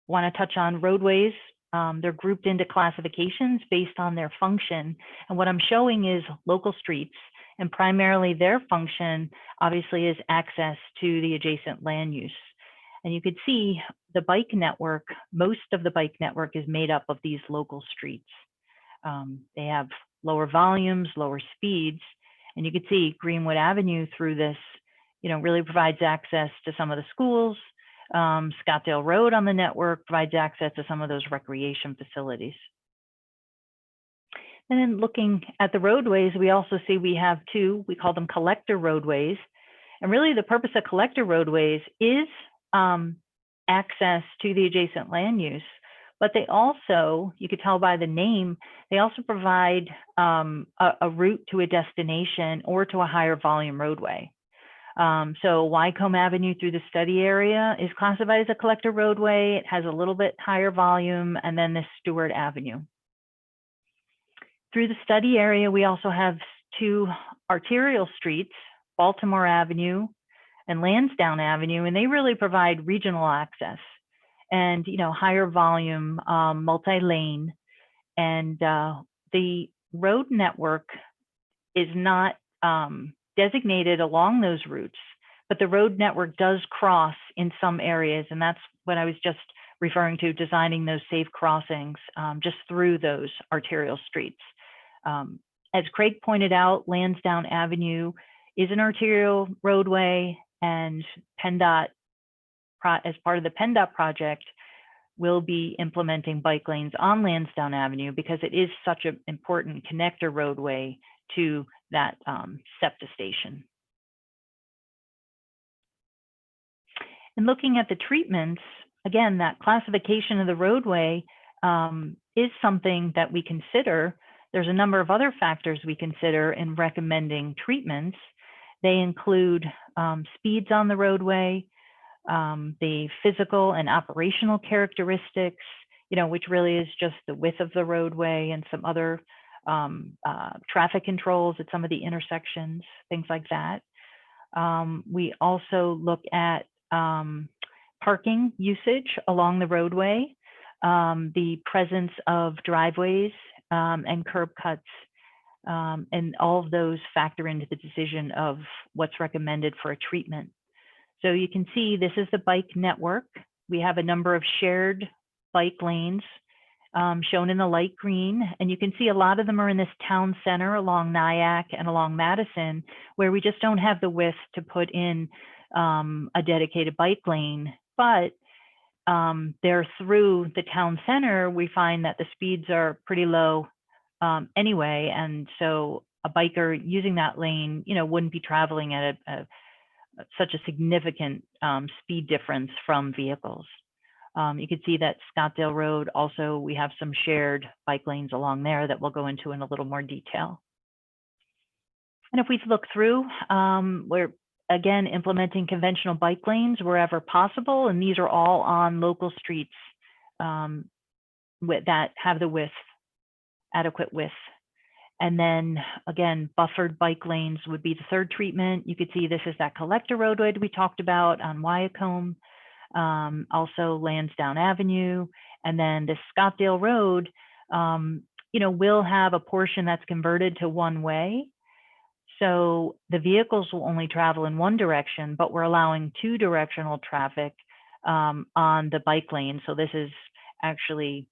want to touch on roadways. They're grouped into classifications based on their function. And what I'm showing is local streets, and primarily their function obviously is access to the adjacent land use. And you could see the bike network, most of the bike network is made up of these local streets. They have lower volumes, lower speeds, and you could see Greenwood Avenue through this, really provides access to some of the schools. Scottdale Road on the network provides access to some of those recreation facilities. And then looking at the roadways, we also see we have two, we call them collector roadways. And really the purpose of collector roadways is access to the adjacent land use, but they also, you could tell by the name, they also provide a route to a destination or to a higher volume roadway. So Wycombe Avenue through the study area is classified as a collector roadway. It has a little bit higher volume, and then this Stewart Avenue. Through the study area, we also have two arterial streets, Baltimore Avenue and Lansdowne Avenue, and they really provide regional access and higher volume, multi-lane. And the road network is not designated along those routes, but the road network does cross in some areas, and that's what I was just referring to, designing those safe crossings just through those arterial streets. As Craig pointed out, Lansdowne Avenue is an arterial roadway, and PennDOT, as part of the PennDOT project, will be implementing bike lanes on Lansdowne Avenue because it is such an important connector roadway to that SEPTA station. And looking at the treatments, again, that classification of the roadway is something that we consider. There's a number of other factors we consider in recommending treatments. They include speeds on the roadway, the physical and operational characteristics, which really is just the width of the roadway and some other traffic controls at some of the intersections, things like that. We also look at parking usage along the roadway, the presence of driveways and curb cuts, and all of those factor into the decision of what's recommended for a treatment. So you can see this is the bike network. We have a number of shared bike lanes shown in the light green, and you can see a lot of them are in this town center along Nyack and along Madison, where we just don't have the width to put in a dedicated bike lane. But there through the town center, we find that the speeds are pretty low anyway, and so a biker using that lane, wouldn't be traveling at such a significant speed difference from vehicles. You can see that Scottdale Road also, we have some shared bike lanes along there that we'll go into in a little more detail. And if we look through, we're again, implementing conventional bike lanes wherever possible. And these are all on local streets that have the adequate width. And then again, buffered bike lanes would be the third treatment. You could see this is that collector roadway we talked about on Wycombe, also Lansdowne Avenue, and then this Scottdale Road, will have a portion that's converted to one way. So the vehicles will only travel in one direction, but we're allowing two directional traffic on the bike lane. So this is actually,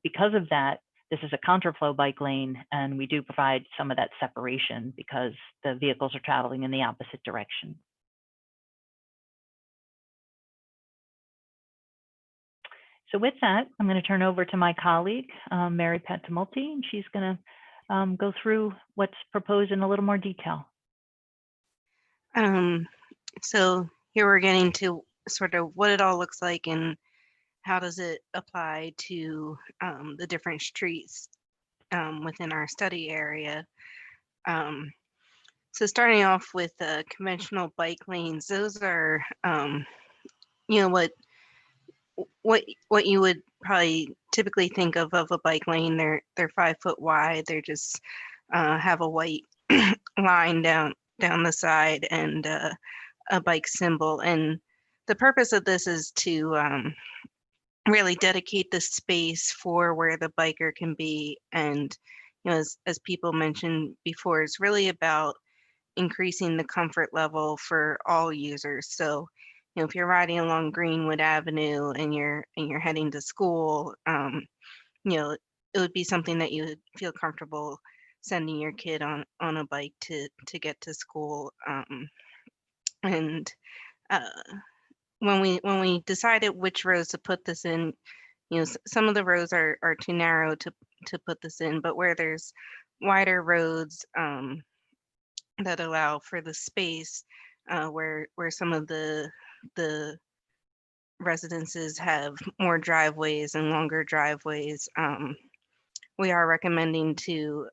because of that, this is a contraflow bike lane, and we do provide some of that separation because the vehicles are traveling in the opposite direction. So with that, I'm going to turn over to my colleague, Mary Pentimulti, and she's going to go through what's proposed in a little more detail. So here we're getting to sort of what it all looks like and how does it apply to the different streets within our study area. So starting off with conventional bike lanes, those are, what you would probably typically think of a bike lane. They're 5 foot wide. They're just have a white line down the side and a bike symbol. And the purpose of this is to really dedicate the space for where the biker can be. And as people mentioned before, it's really about increasing the comfort level for all users. So if you're riding along Greenwood Avenue and you're heading to school, it would be something that you would feel comfortable sending your kid on a bike to get to school. When we decided which roads to put this in, some of the roads are too narrow to put this in, but where there's wider roads that allow for the space, where some of the residences have more driveways and longer driveways, we are recommending to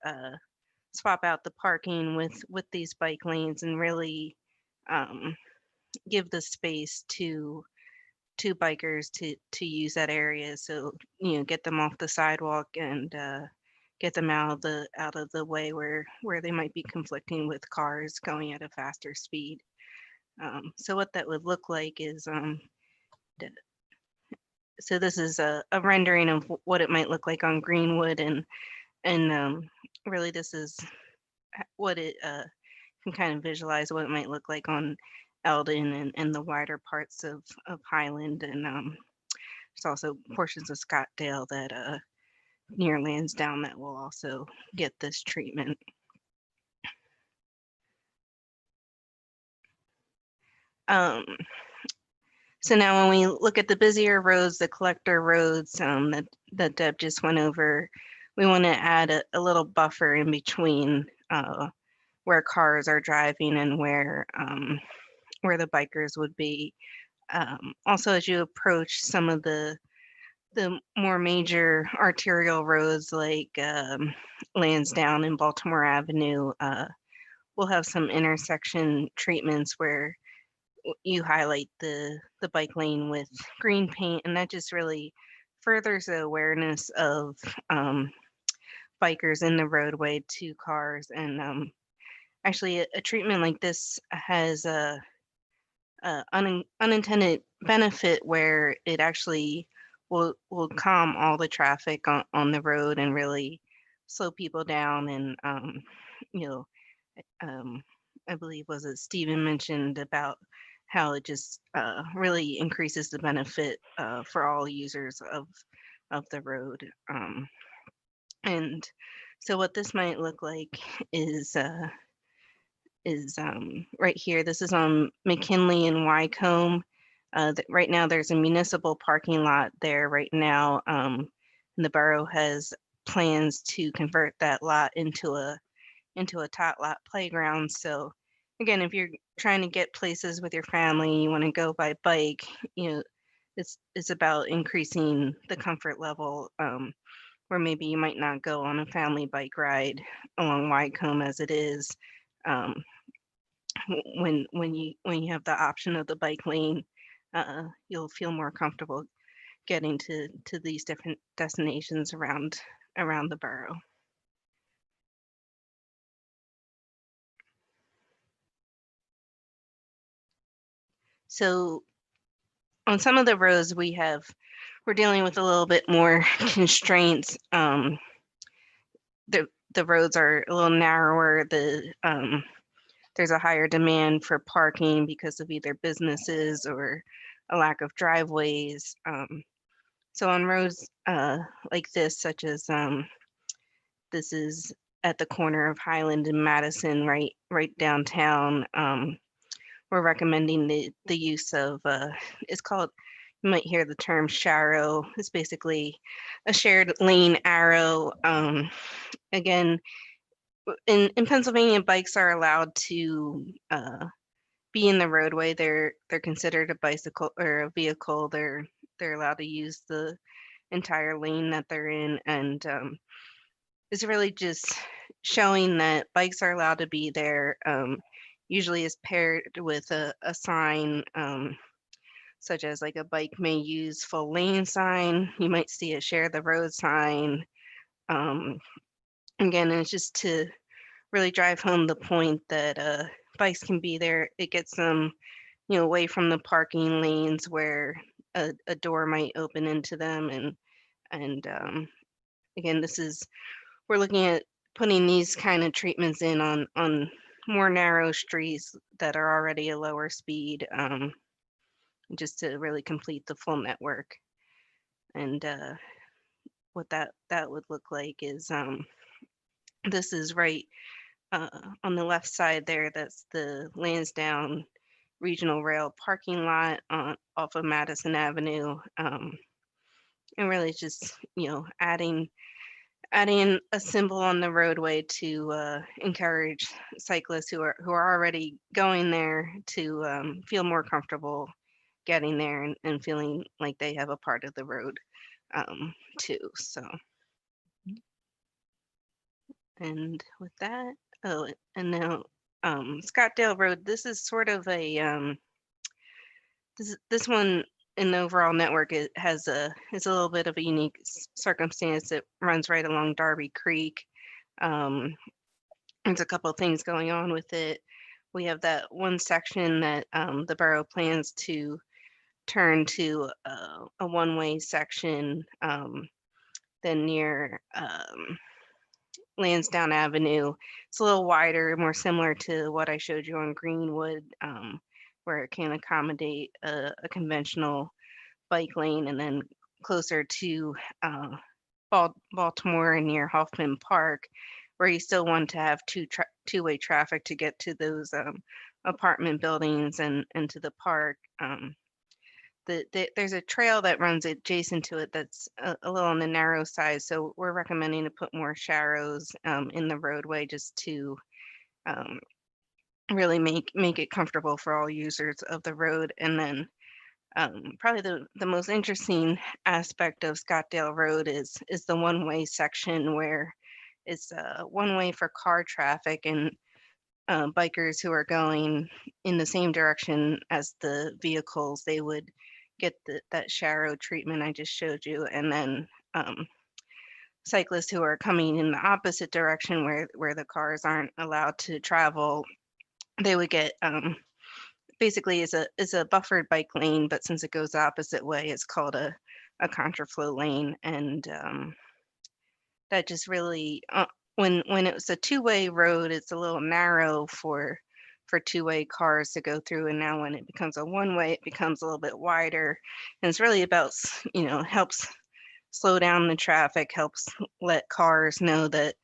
swap out the parking with these bike lanes and really give the space to bikers to use that area. So get them off the sidewalk and get them out of the way where they might be conflicting with cars going at a faster speed. So what that would look like is so this is a rendering of what it might look like on Greenwood, and really this is what it can kind of visualize what it might look like on Eldon and the wider parts of Highland, and there's also portions of Scottdale that near Lansdowne that will also get this treatment. So now when we look at the busier roads, the collector roads that Deb just went over, we want to add a little buffer in between where cars are driving and where the bikers would be. Also, as you approach some of the more major arterial roads like Lansdowne and Baltimore Avenue, we'll have some intersection treatments where you highlight the bike lane with green paint, and that just really furthers the awareness of bikers in the roadway to cars. And actually a treatment like this has a unintended benefit where it actually will calm all the traffic on the road and really slow people down. And I believe was it Stephen mentioned about how it just really increases the benefit for all users of the road. And so what this might look like is right here. This is on McKinley and Wycombe. Right now there's a municipal parking lot there right now. And the borough has plans to convert that lot into a tot lot playground. So again, if you're trying to get places with your family, you want to go by bike, it's about increasing the comfort level, where maybe you might not go on a family bike ride along Wycombe as it is. when you have the option of the bike lane, you'll feel more comfortable getting to these different destinations around the borough. So on some of the roads we're dealing with a little bit more constraints. The roads are a little narrower. There's a higher demand for parking because of either businesses or a lack of driveways. So on roads like this, such as this is at the corner of Highland and Madison, right downtown. We're recommending the use of it's called, you might hear the term sharrow. It's basically a shared lane arrow. Again, in Pennsylvania, bikes are allowed to be in the roadway. They're considered a bicycle or a vehicle. They're allowed to use the entire lane that they're in, and it's really just showing that bikes are allowed to be there. Usually is paired with a sign, such as like a bike may use full lane sign. You might see a share the road sign. Again, it's just to really drive home the point that bikes can be there. It gets them, away from the parking lanes where a door might open into them. And again, we're looking at putting these kind of treatments in on more narrow streets that are already a lower speed, just to really complete the full network. And what that would look like is this is right on the left side there. That's the Lansdowne Regional Rail parking lot off of Madison Avenue, and really just adding a symbol on the roadway to encourage cyclists who are already going there to feel more comfortable getting there and feeling like they have a part of the road too. So, and with that, and now Scottdale Road. This is sort of a this one in the overall network. It has it's a little bit of a unique circumstance. It runs right along Darby Creek. There's a couple of things going on with it. We have that one section that the borough plans to turn to a one-way section, then near Lansdowne Avenue. It's a little wider, more similar to what I showed you on Greenwood, where it can accommodate a conventional bike lane, and then closer to Baltimore and near Hoffman Park, where you still want to have two-way traffic to get to those apartment buildings and to the park. There's a trail that runs adjacent to it that's a little on the narrow side, so we're recommending to put more sharrows in the roadway just to really make it comfortable for all users of the road. And then probably the most interesting aspect of Scottdale Road is the one-way section, where it's one way for car traffic and bikers who are going in the same direction as the vehicles. They would get that sharrow treatment I just showed you, and then cyclists who are coming in the opposite direction where the cars aren't allowed to travel, they would get basically is a buffered bike lane, but since it goes the opposite way, it's called a contraflow lane. And that just really when it was a two-way road, it's a little narrow for two-way cars to go through, and now when it becomes a one-way, it becomes a little bit wider. And it's really about helps slow down the traffic, helps let cars know that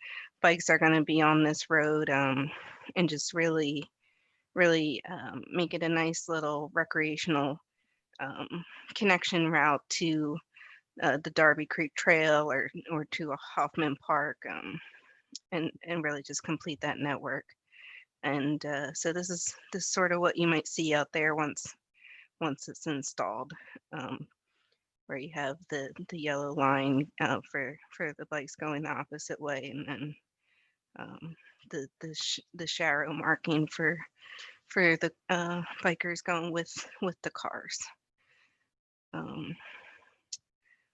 bikes are going to be on this road, and just really make it a nice little recreational connection route to the Darby Creek Trail or to a Hoffman Park, and really just complete that network. And so this is sort of what you might see out there once it's installed, where you have the yellow line for the bikes going the opposite way, and then the sharrow marking for for the bikers going with the cars.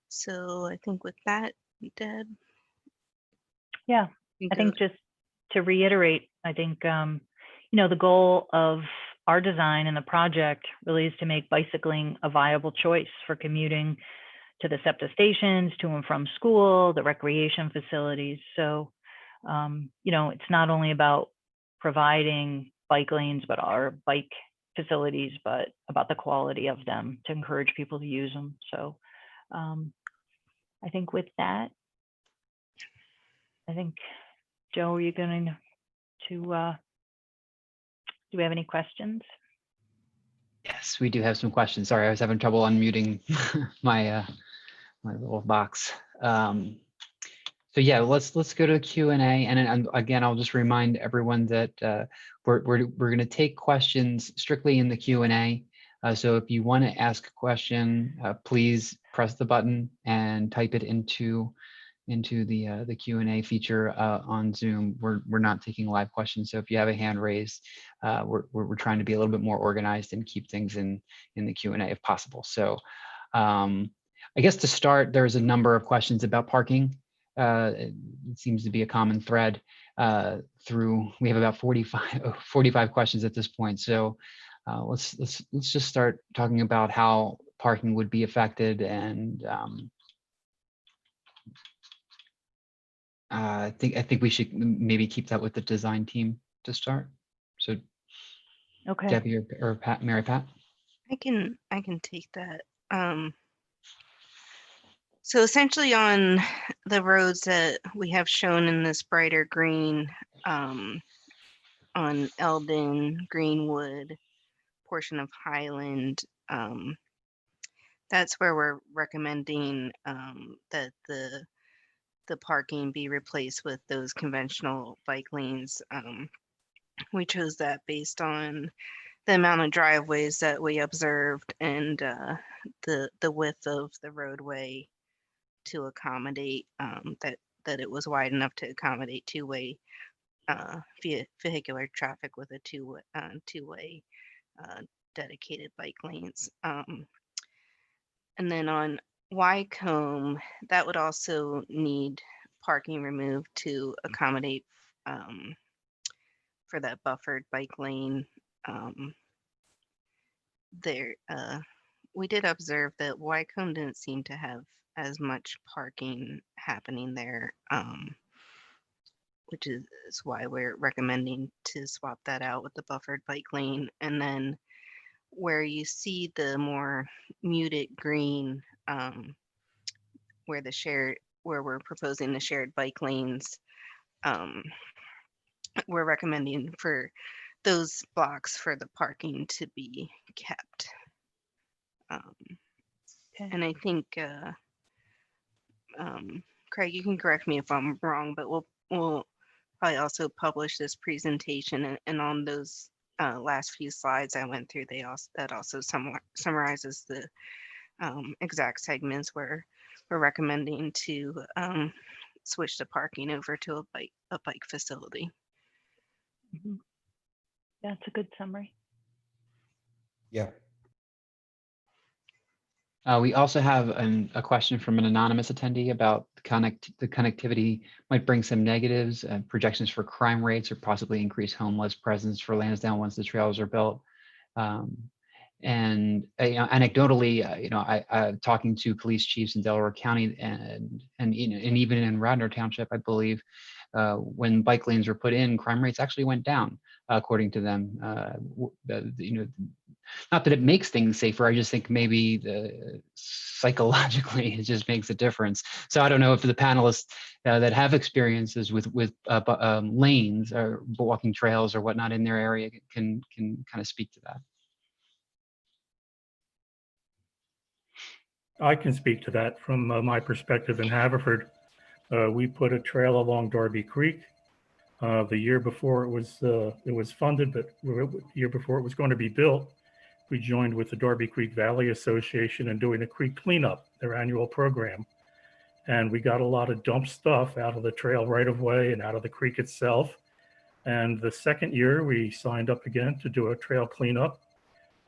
So I think with that, Deb. Yeah, I think just to reiterate, I think, the goal of our design and the project really is to make bicycling a viable choice for commuting to the SEPTA stations, to and from school, the recreation facilities. So, it's not only about providing bike lanes, but our bike facilities, but about the quality of them to encourage people to use them. So I think with that, Joe, are you going to, do we have any questions? Yes, we do have some questions. Sorry, I was having trouble unmuting my my little box. So yeah, let's go to Q&A, and again, I'll just remind everyone that we're going to take questions strictly in the Q&A. So if you want to ask a question, please press the button and type it into the Q&A feature on Zoom. We're not taking live questions, so if you have a hand raised, we're trying to be a little bit more organized and keep things in the Q&A if possible. So I guess to start, there's a number of questions about parking. It seems to be a common thread we have about 45 questions at this point. So let's just start talking about how parking would be affected, and I think we should maybe keep that with the design team to start. So Okay. Debbie or Mary Pat. I can take that. So essentially on the roads that we have shown in this brighter green, on Eldon, Greenwood, portion of Highland, that's where we're recommending that the parking be replaced with those conventional bike lanes. We chose that based on the amount of driveways that we observed and the width of the roadway to accommodate that it was wide enough to accommodate two-way vehicular traffic with a two-way dedicated bike lanes. And then on Wycombe, that would also need parking removed to accommodate for that buffered bike lane. We did observe that Wycombe didn't seem to have as much parking happening there, which is why we're recommending to swap that out with the buffered bike lane. And then where you see the more muted green, where we're proposing the shared bike lanes, we're recommending for those blocks for the parking to be kept. Okay. And I think, Craig, you can correct me if I'm wrong, but we'll probably also publish this presentation, and on those last few slides I went through, that also summarizes the exact segments where we're recommending to switch the parking over to a bike facility. Mm-hmm. Yeah, it's a good summary. Yeah. We also have a question from an anonymous attendee about the connectivity might bring some negatives, projections for crime rates, or possibly increased homeless presence for Lansdowne once the trails are built. And anecdotally, I talking to police chiefs in Delaware County and even in Radnor Township, I believe, when bike lanes were put in, crime rates actually went down, according to them. Not that it makes things safer. I just think maybe psychologically it just makes a difference. So I don't know if the panelists that have experiences with lanes or walking trails or whatnot in their area can kind of speak to that. I can speak to that from my perspective in Haverford. We put a trail along Darby Creek. The year before it was funded, but the year before it was going to be built, we joined with the Darby Creek Valley Association in doing a creek cleanup, their annual program. And we got a lot of dump stuff out of the trail right of way and out of the creek itself. And the second year, we signed up again to do a trail cleanup.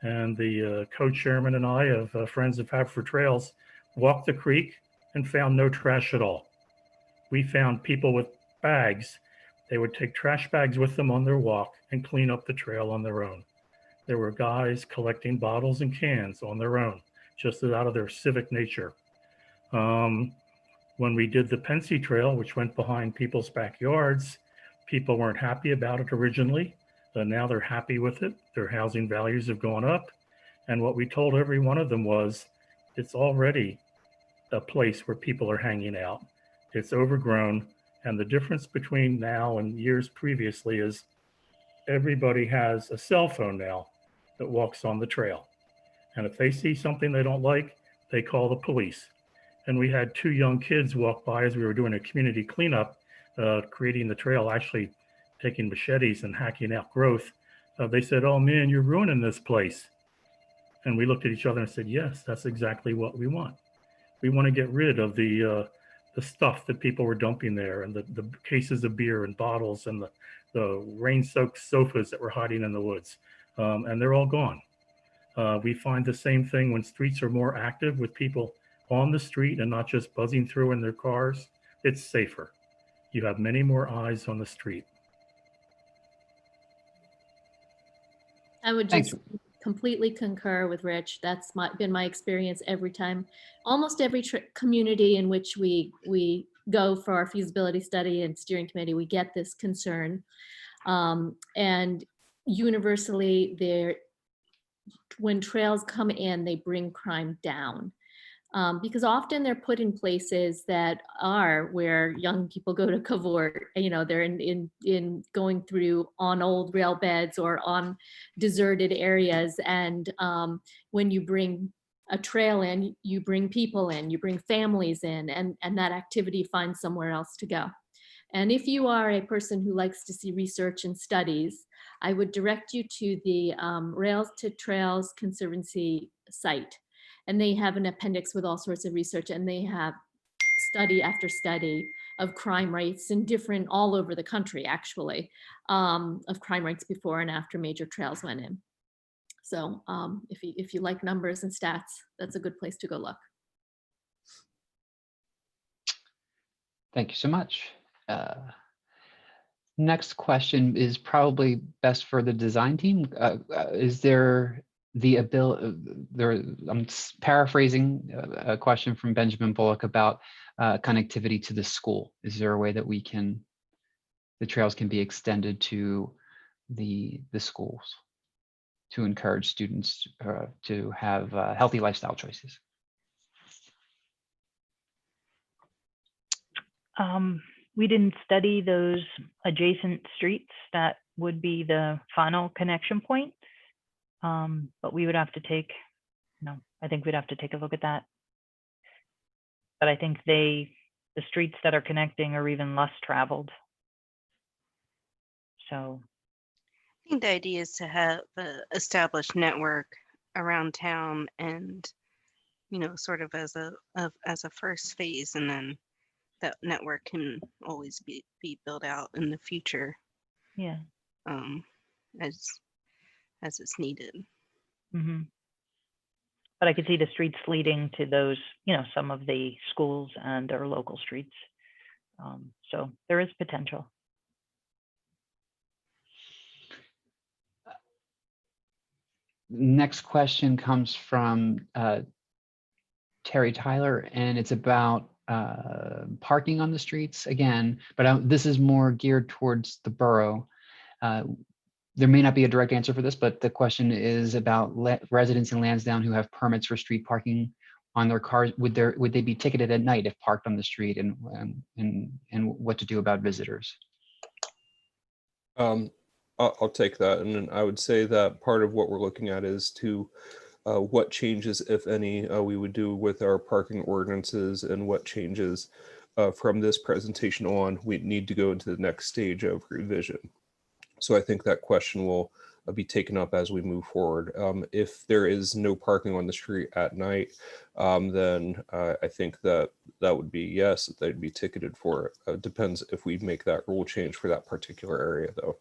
And the co-chairman and I of Friends of Haverford Trails walked the creek and found no trash at all. We found people with bags. They would take trash bags with them on their walk and clean up the trail on their own. There were guys collecting bottles and cans on their own, just out of their civic nature. When we did the Pensy Trail, which went behind people's backyards, people weren't happy about it originally. Now they're happy with it. Their housing values have gone up. And what we told every one of them was, it's already a place where people are hanging out. It's overgrown. And the difference between now and years previously is everybody has a cell phone now that walks on the trail. And if they see something they don't like, they call the police. And we had 2 young kids walk by as we were doing a community cleanup, creating the trail, actually taking machetes and hacking out growth. They said, "Oh man, you're ruining this place." And we looked at each other and said, "Yes, that's exactly what we want. We want to get rid of the stuff that people were dumping there, and the cases of beer and bottles and the rain-soaked sofas that were hiding in the woods. And they're all gone. We find the same thing when streets are more active with people on the street and not just buzzing through in their cars. It's safer. You have many more eyes on the street. I would Thanks. just completely concur with Rich. That's been my experience every time. Almost every community in which we go for our feasibility study and steering committee, we get this concern. And universally, when trails come in, they bring crime down. Because often they're put in places that are where young people go to cavort. You know, they're in going through on old rail beds or on deserted areas. And when you bring a trail in, you bring people in, you bring families in, and that activity finds somewhere else to go. And if you are a person who likes to see research and studies, I would direct you to the Rails to Trails Conservancy site. And they have an appendix with all sorts of research, and they have study after study of crime rates in all over the country, actually, of crime rates before and after major trails went in. So if you like numbers and stats, that's a good place to go look. Thank you so much. Next question is probably best for the design team. Is there the ability, I'm paraphrasing a question from Benjamin Bullock about connectivity to the school. Is there a way that the trails can be extended to the schools to encourage students to have healthy lifestyle choices? We didn't study those adjacent streets that would be the final connection point. But we would have to I think we'd have to take a look at that. But I think the streets that are connecting are even less traveled. So I think the idea is to have an established network around town, and sort of as a first phase, and then that network can always be built out in the future. Yeah. As it's needed. Mm-hmm. But I could see the streets leading to those, some of the schools and our local streets. So there is potential. Next question comes from Terry Tyler, and it's about parking on the streets again, but this is more geared towards the borough. There may not be a direct answer for this, but the question is about residents in Lansdowne who have permits for street parking on their cars. Would they be ticketed at night if parked on the street, and what to do about visitors? I'll take that, and I would say that part of what we're looking at is what changes, if any, we would do with our parking ordinances, and what changes from this presentation on we need to go into the next stage of revision. So I think that question will be taken up as we move forward. If there is no parking on the street at night, then I think that would be yes, that they'd be ticketed for it. Depends if we make that rule change for that particular area, though.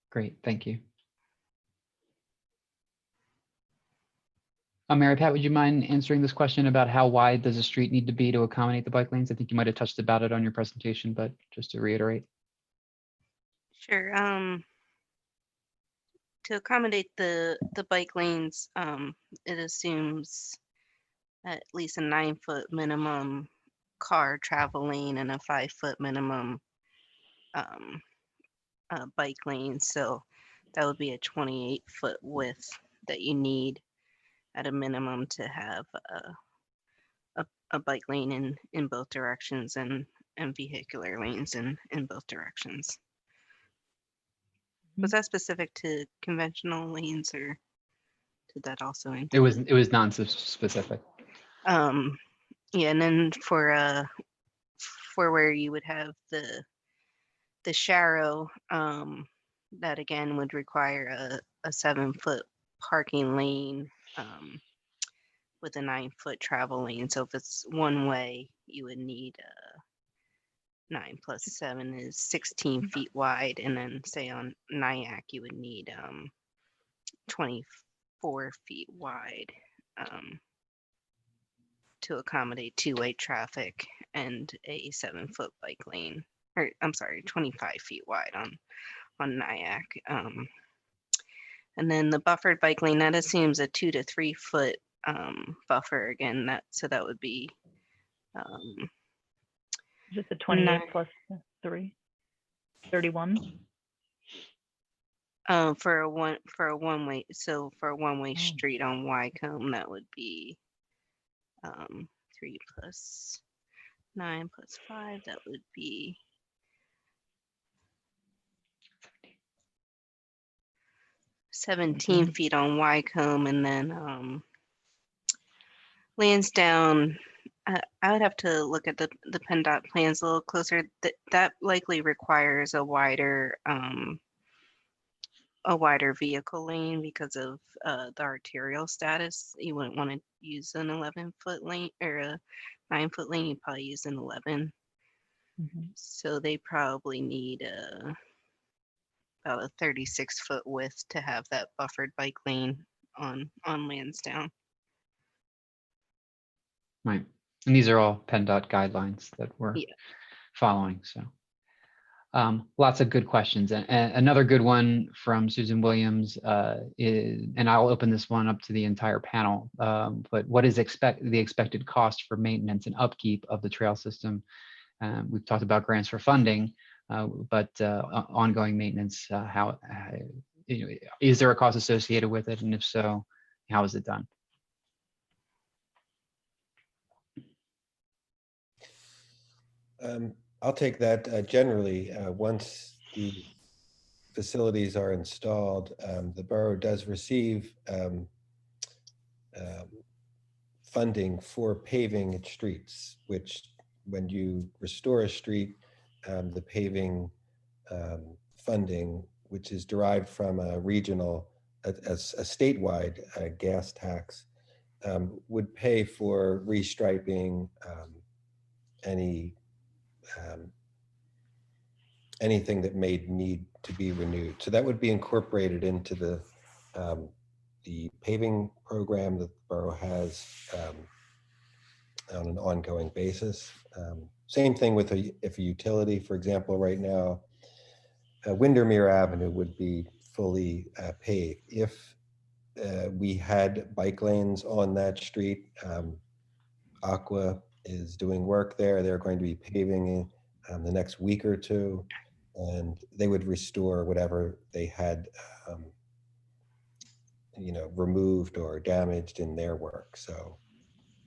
Great, thank you. Mary Pat, would you mind answering this question about how wide does a street need to be to accommodate the bike lanes? I think you might have touched about it on your presentation, but just to reiterate. Sure. To accommodate the bike lanes, it assumes at least a 9-foot minimum car travel lane and a 5-foot minimum bike lane. So that would be a 28-foot width that you need at a minimum to have a bike lane in both directions and vehicular lanes in both directions. Was that specific to conventional lanes, or did that also include? It was non-specific. Yeah, and then for where you would have the sharrow, that again would require a 7-foot parking lane with a 9-foot travel lane. So if it's one way, you would need 9 plus 7 is 16 feet wide, and then say on Nyack you would need 24 feet wide to accommodate two-way traffic and a 7-foot bike lane, or I'm sorry, 25 feet wide on Nyack. And then the buffered bike lane, that assumes a 2 to 3 foot buffer again. That would be Just the 28 plus 3, 31. For a one-way, so for a one-way street on Wycombe, that would be 3 plus 9 plus 5. That would be 17 feet on Wycombe, and then Lansdowne. I would have to look at the PennDOT plans a little closer. That likely requires a wider vehicle lane because of the arterial status. You wouldn't want to use an 11-foot lane or a 9-foot lane. You'd probably use an 11. So they probably need about a 36-foot width to have that buffered bike lane on Lansdowne. Right. And these are all PennDOT guidelines that we're following. So lots of good questions. And another good one from Susan Williams is, and I'll open this one up to the entire panel, but what is the expected cost for maintenance and upkeep of the trail system? We've talked about grants for funding, but ongoing maintenance, is there a cost associated with it? And if so, how is it done? I'll take that. Generally, once the facilities are installed, the borough does receive funding for paving its streets, which when you restore a street, the paving funding, which is derived from a regional, a statewide gas tax, would pay for restriping, anything that may need to be renewed. So that would be incorporated into the paving program that the borough has on an ongoing basis. Same thing with if a utility, for example, right now, Windermere Avenue would be fully paved. If we had bike lanes on that street, Aqua is doing work there. They're going to be paving the next week or two, and they would restore whatever they had, removed or damaged in their work. So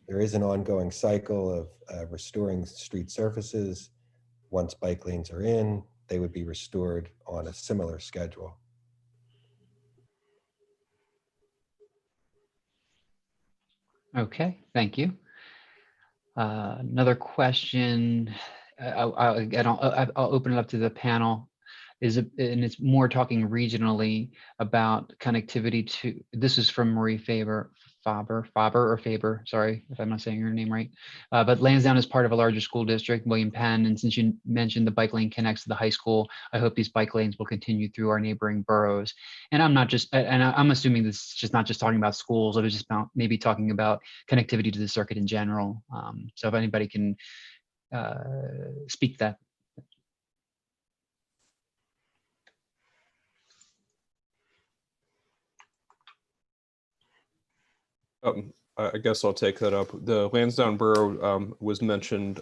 there is an ongoing cycle of restoring street surfaces. Once bike lanes are in, they would be restored on a similar schedule. Okay, thank you. Another question. I'll open it up to the panel. and it's more talking regionally about connectivity to, this is from Marie Faber, sorry if I'm not saying her name right. But Lansdowne is part of a larger school district, William Penn, and since you mentioned the bike lane connects to the high school, I hope these bike lanes will continue through our neighboring boroughs. And I'm assuming this is just not just talking about schools, I was just about maybe talking about connectivity to the circuit in general. So if anybody can speak to that. I guess I'll take that up. The Lansdowne Borough was mentioned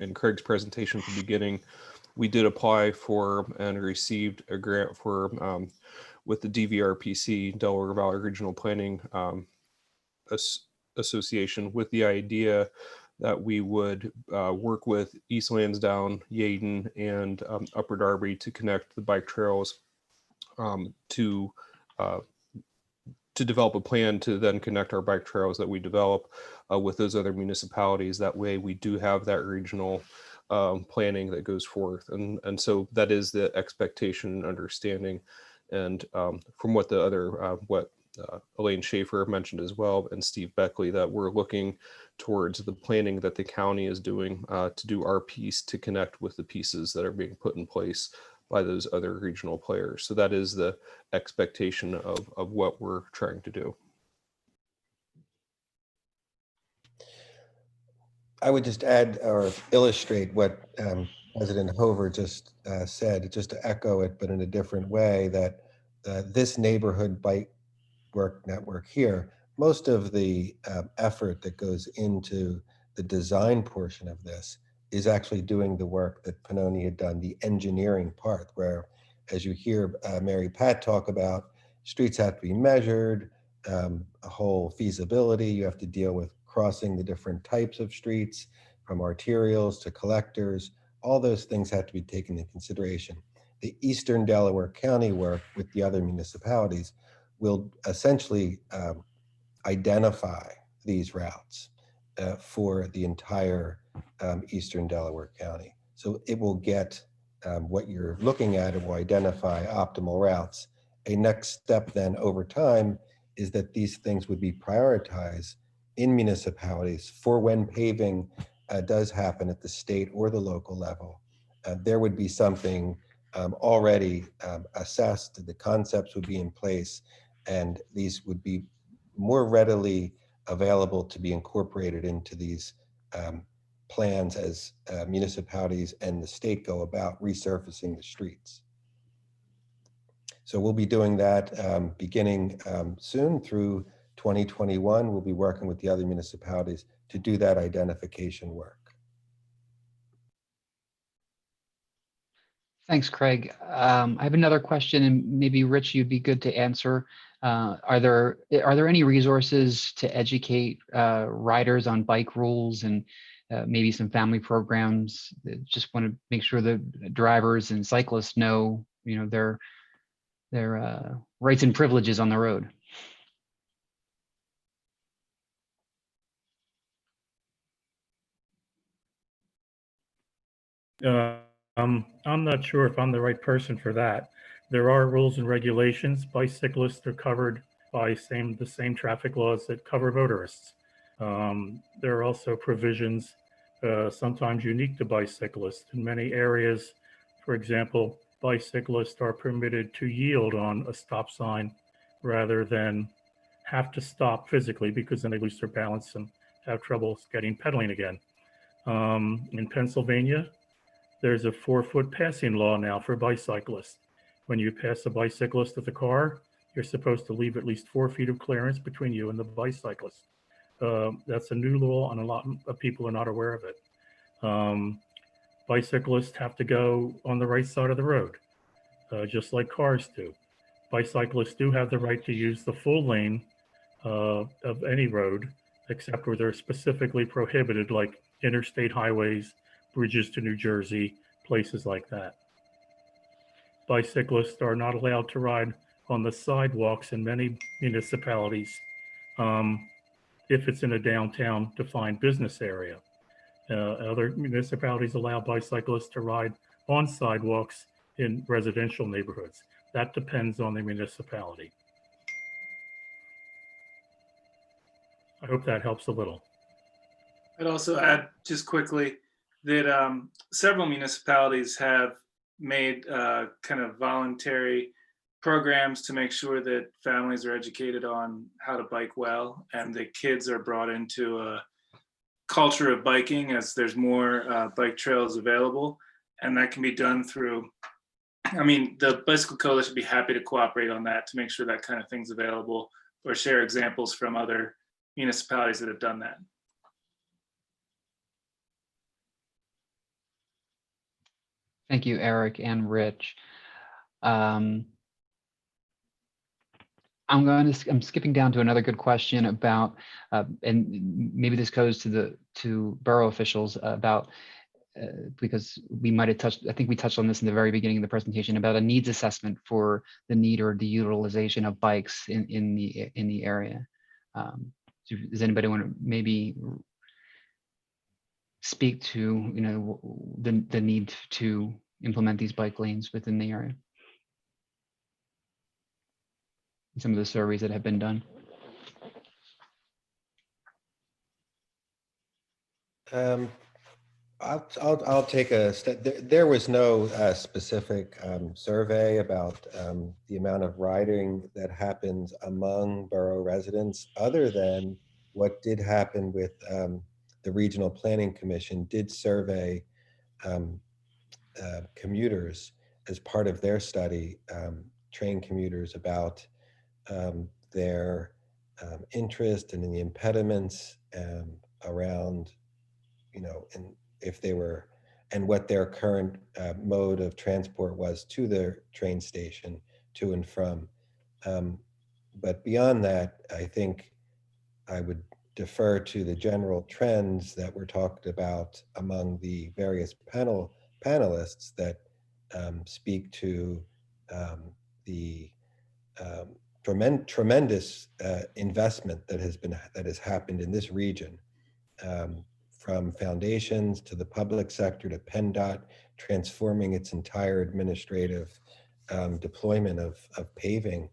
in Craig's presentation at the beginning. We did apply for and received a grant for with the DVRPC, Delaware Valley Regional Planning Association, with the idea that we would work with East Lansdowne, Yeadon, and Upper Darby to connect the bike trails to develop a plan to then connect our bike trails that we develop with those other municipalities. That way we do have that regional planning that goes forth. And so that is the expectation and understanding. And from what the other, Elaine Schaefer mentioned as well, and Steve Beckley, that we're looking towards the planning that the county is doing to do our piece to connect with the pieces that are being put in place by those other regional players. So that is the expectation of what we're trying to do. I would just add or illustrate what President Hover just said, just to echo it, but in a different way, that this neighborhood bike work network here, most of the effort that goes into the design portion of this is actually doing the work that Pannoni had done, the engineering part, where, as you hear Mary Pat talk about, streets have to be measured, a whole feasibility, you have to deal with crossing the different types of streets, from arterials to collectors, all those things have to be taken into consideration. The Eastern Delaware County work with the other municipalities will essentially identify these routes for the entire Eastern Delaware County. So it will get what you're looking at, it will identify optimal routes. A next step then over time is that these things would be prioritized in municipalities for when paving does happen at the state or the local level. There would be something already assessed, the concepts would be in place, and these would be more readily available to be incorporated into these plans as municipalities and the state go about resurfacing the streets. So we'll be doing that beginning soon through 2021. We'll be working with the other municipalities to do that identification work. Thanks, Craig. I have another question, and maybe Rich, you'd be good to answer. Are there any resources to educate riders on bike rules and maybe some family programs? Just want to make sure that drivers and cyclists know, their rights and privileges on the road. I'm not sure if I'm the right person for that. There are rules and regulations. Bicyclists are covered by the same traffic laws that cover motorists. There are also provisions, sometimes unique to bicyclists. In many areas, for example, bicyclists are permitted to yield on a stop sign rather than have to stop physically, because then they lose their balance and have trouble pedaling again. In Pennsylvania, there's a 4-foot passing law now for bicyclists. When you pass a bicyclist with a car, you're supposed to leave at least 4 feet of clearance between you and the bicyclist. That's a new law, and a lot of people are not aware of it. Bicyclists have to go on the right side of the road, just like cars do. Bicyclists do have the right to use the full lane of any road, except where they're specifically prohibited, like interstate highways, bridges to New Jersey, places like that. Bicyclists are not allowed to ride on the sidewalks in many municipalities if it's in a downtown defined business area. Other municipalities allow bicyclists to ride on sidewalks in residential neighborhoods. That depends on the municipality. I hope that helps a little. I'd also add just quickly that several municipalities have made kind of voluntary programs to make sure that families are educated on how to bike well, and the kids are brought into a culture of biking as there's more bike trails available. And that can be done through, I mean, the Bicycle Coalition would be happy to cooperate on that to make sure that kind of thing's available, or share examples from other municipalities that have done that. Thank you, Eric and Rich. I'm skipping down to another good question about, and maybe this goes to borough officials about, because we might have touched, I think we touched on this in the very beginning of the presentation, about a needs assessment for the need or the utilization of bikes in the area. Does anybody want to maybe speak to, you know, the need to implement these bike lanes within the area? Some of the surveys that have been done. I'll take a step. There was no specific survey about the amount of riding that happens among borough residents, other than what did happen with the Regional Planning Commission did survey commuters as part of their study, train commuters about their interest and in the impediments around, you know, and if they were, and what their current mode of transport was to their train station, to and from. But beyond that, I think I would defer to the general trends that were talked about among the various panelists that speak to the tremendous investment that has happened in this region, from foundations to the public sector to PennDOT transforming its entire administrative deployment of paving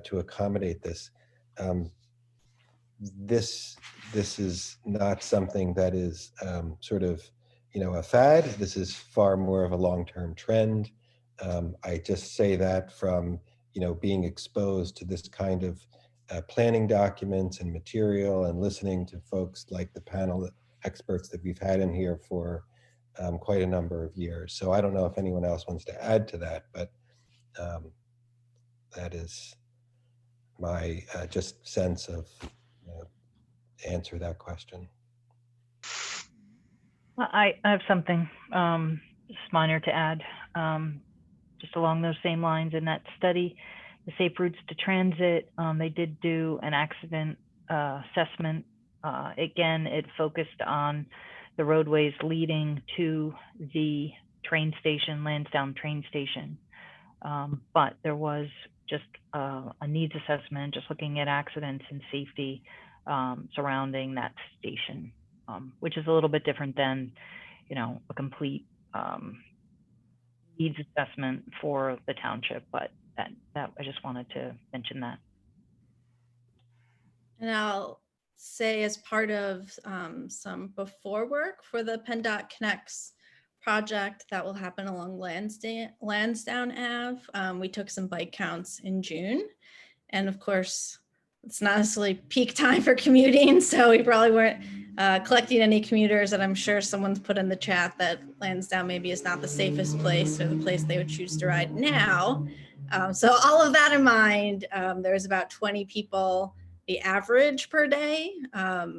to accommodate this. This is not something that is sort of, you know, a fad. This is far more of a long-term trend. I just say that from, you know, being exposed to this kind of planning documents and material, and listening to folks like the panel experts that we've had in here for quite a number of years. So I don't know if anyone else wants to add to that, but that is my just sense of, you know, answer that question. I have something just minor to add, just along those same lines. In that study, the Safe Routes to Transit, they did do an accident assessment. Again, it focused on the roadways leading to the train station, Lansdowne train station. But there was just a needs assessment, just looking at accidents and safety surrounding that station, which is a little bit different than, you know, a complete needs assessment for the township. But that I just wanted to mention that. And I'll say, as part of some before work for the PennDOT Connects project that will happen along Lansdowne Ave, we took some bike counts in June. And of course, it's not necessarily peak time for commuting, so we probably weren't collecting any commuters, and I'm sure someone's put in the chat that Lansdowne maybe is not the safest place or the place they would choose to ride now. So all of that in mind, there was about 20 people, the average per day.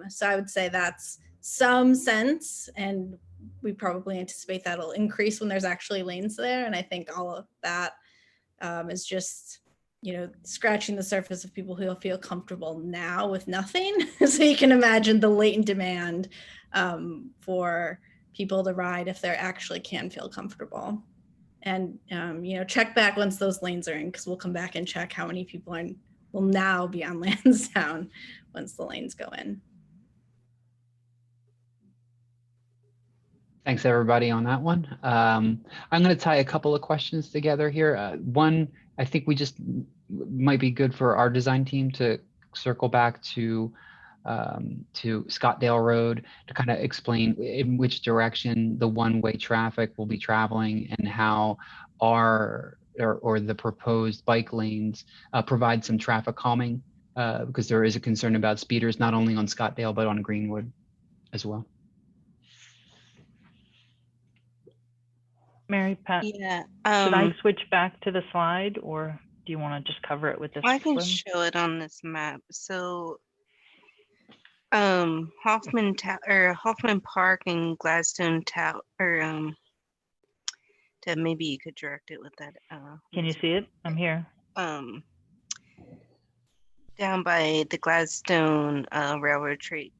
So I would say that's some sense, and we probably anticipate that'll increase when there's actually lanes there. And I think all of that is just, you know, scratching the surface of people who feel comfortable now with nothing. So you can imagine the latent demand for people to ride if they actually can feel comfortable. And, you know, check back once those lanes are in, because we'll come back and check how many people will now be on Lansdowne once the lanes go in. Thanks everybody on that one. I'm going to tie a couple of questions together here. One, I think we just might be good for our design team to circle back to Scottdale Road to kind of explain in which direction the one-way traffic will be traveling and how our or the proposed bike lanes provide some traffic calming because there is a concern about speeders not only on Scottdale but on Greenwood as well. Mary Pat, Yeah. should I switch back to the slide, or do you want to just cover it with this I can one? show it on this map. So Hoffman Park and Gladstone Tower, or Deb, maybe you could direct it with that. Can you see it? I'm here. Down by the Gladstone Railroad train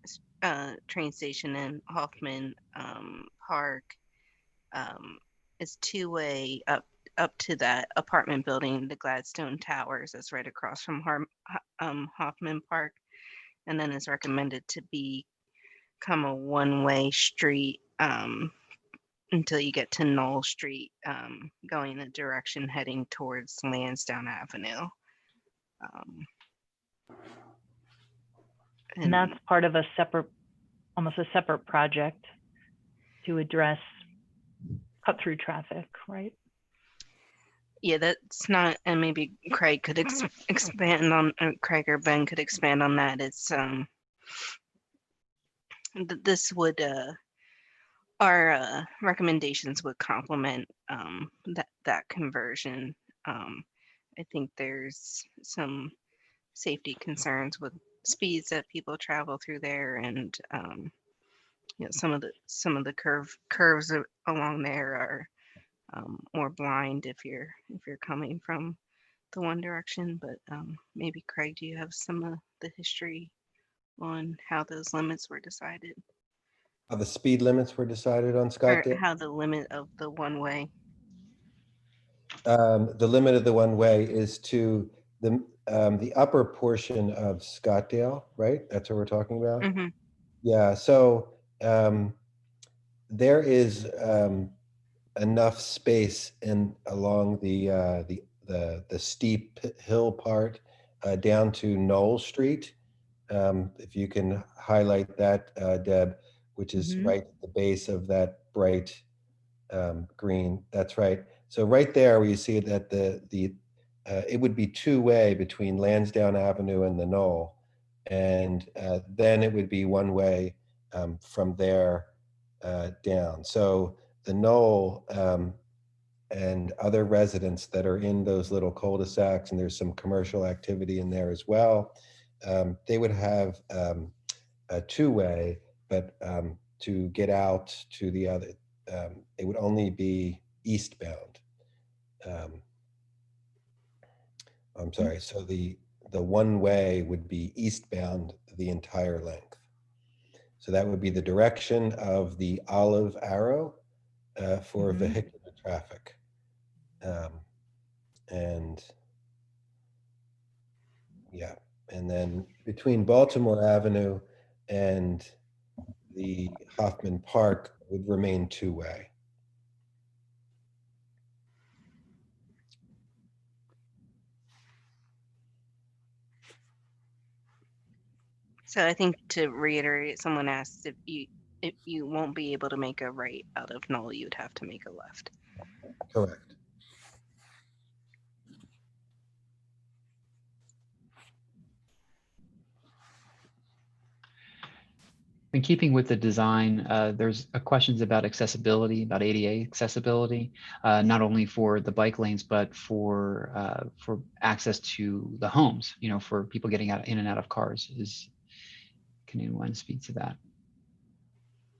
station in Hoffman Park, is two-way up to that apartment building, the Gladstone Towers. That's right across from Hoffman Park, and then it's recommended to become a one-way street until you get to Knoll Street, going the direction heading towards Lansdowne Avenue. And that's part of a separate, almost a separate project to address cut-through traffic, right? Yeah, that's not, and maybe Craig could expand on, Craig or Ben could expand on that. It's this would our recommendations would complement that conversion. I think there's some safety concerns with speeds that people travel through there, and you know, some of the curves along there are more blind if you're coming from the one direction. But maybe Craig, do you have some of the history on how those limits were decided? How the speed limits were decided on Or Scottdale? how the limit of the one way? The limit of the one way is to the upper portion of Scottdale, right? That's what we're talking about. Mm-hmm. Yeah. So there is enough space along the steep hill part down to Knoll Street. If you can highlight that, Deb, which is right at the base of that bright green. That's right. So right there, where you see that it would be two-way between Lansdowne Avenue and the Knoll, and then it would be one way from there down. So the Knoll and other residents that are in those little cul-de-sacs, and there's some commercial activity in there as well, they would have a two-way, but to get out to the other, it would only be eastbound. I'm sorry, so the one way would be eastbound the entire length. So that would be the direction of the olive arrow for vehicular traffic. And yeah, and then between Baltimore Avenue and the Hoffman Park would remain two-way. So I think, to reiterate, someone asked if you won't be able to make a right out of Knoll, you'd have to make a left. Correct. In keeping with the design, there's questions about accessibility, about ADA accessibility, not only for the bike lanes, but for access to the homes, you know, for people getting in and out of cars. Can anyone speak to that?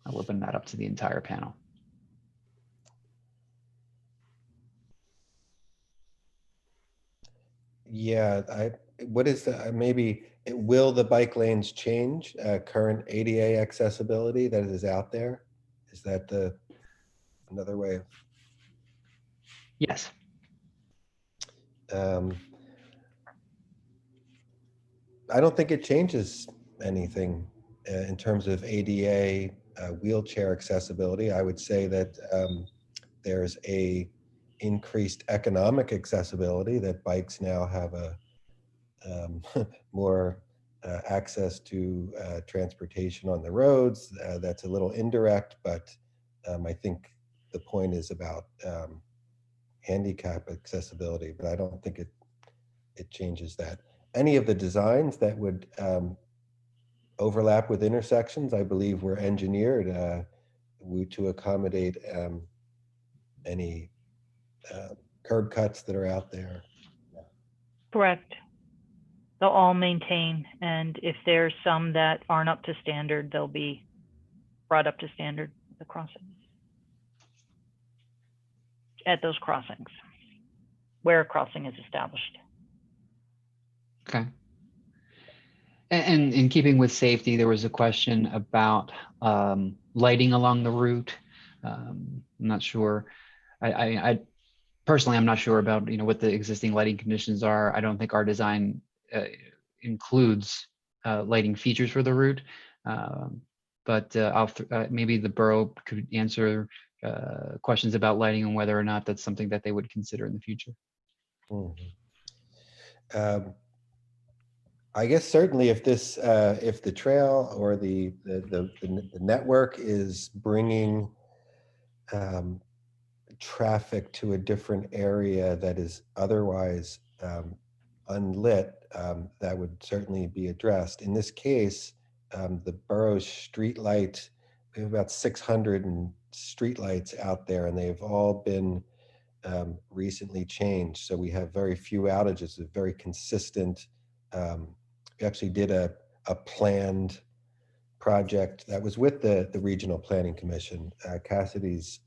I'll open that up to the entire panel. Yeah, what is maybe will the bike lanes change current ADA accessibility that is out there? Is that another way of? Yes. I don't think it changes anything in terms of ADA wheelchair accessibility. I would say that there's a increased economic accessibility, that bikes now have a more access to transportation on the roads. That's a little indirect, but I think the point is about handicap accessibility, but I don't think it changes that. Any of the designs that would overlap with intersections, I believe were engineered to accommodate any curb cuts that are out there. Correct. They'll all maintain, and if there's some that aren't up to standard, they'll be brought up to standard at the crossings, at those crossings where a crossing is established. Okay. And in keeping with safety, there was a question about lighting along the route. I'm not sure. I personally, I'm not sure about what the existing lighting conditions are. I don't think our design includes lighting features for the route, but maybe the borough could answer questions about lighting and whether or not that's something that they would consider in the future. Mm-hmm. I guess certainly if this, if the trail or the network is bringing traffic to a different area that is otherwise unlit, that would certainly be addressed. In this case, the borough's street light, we have about 600 street lights out there, and they've all been recently changed. So we have very few outages, a very consistent. We actually did a planned project that was with the Regional Planning Commission, Cassidy's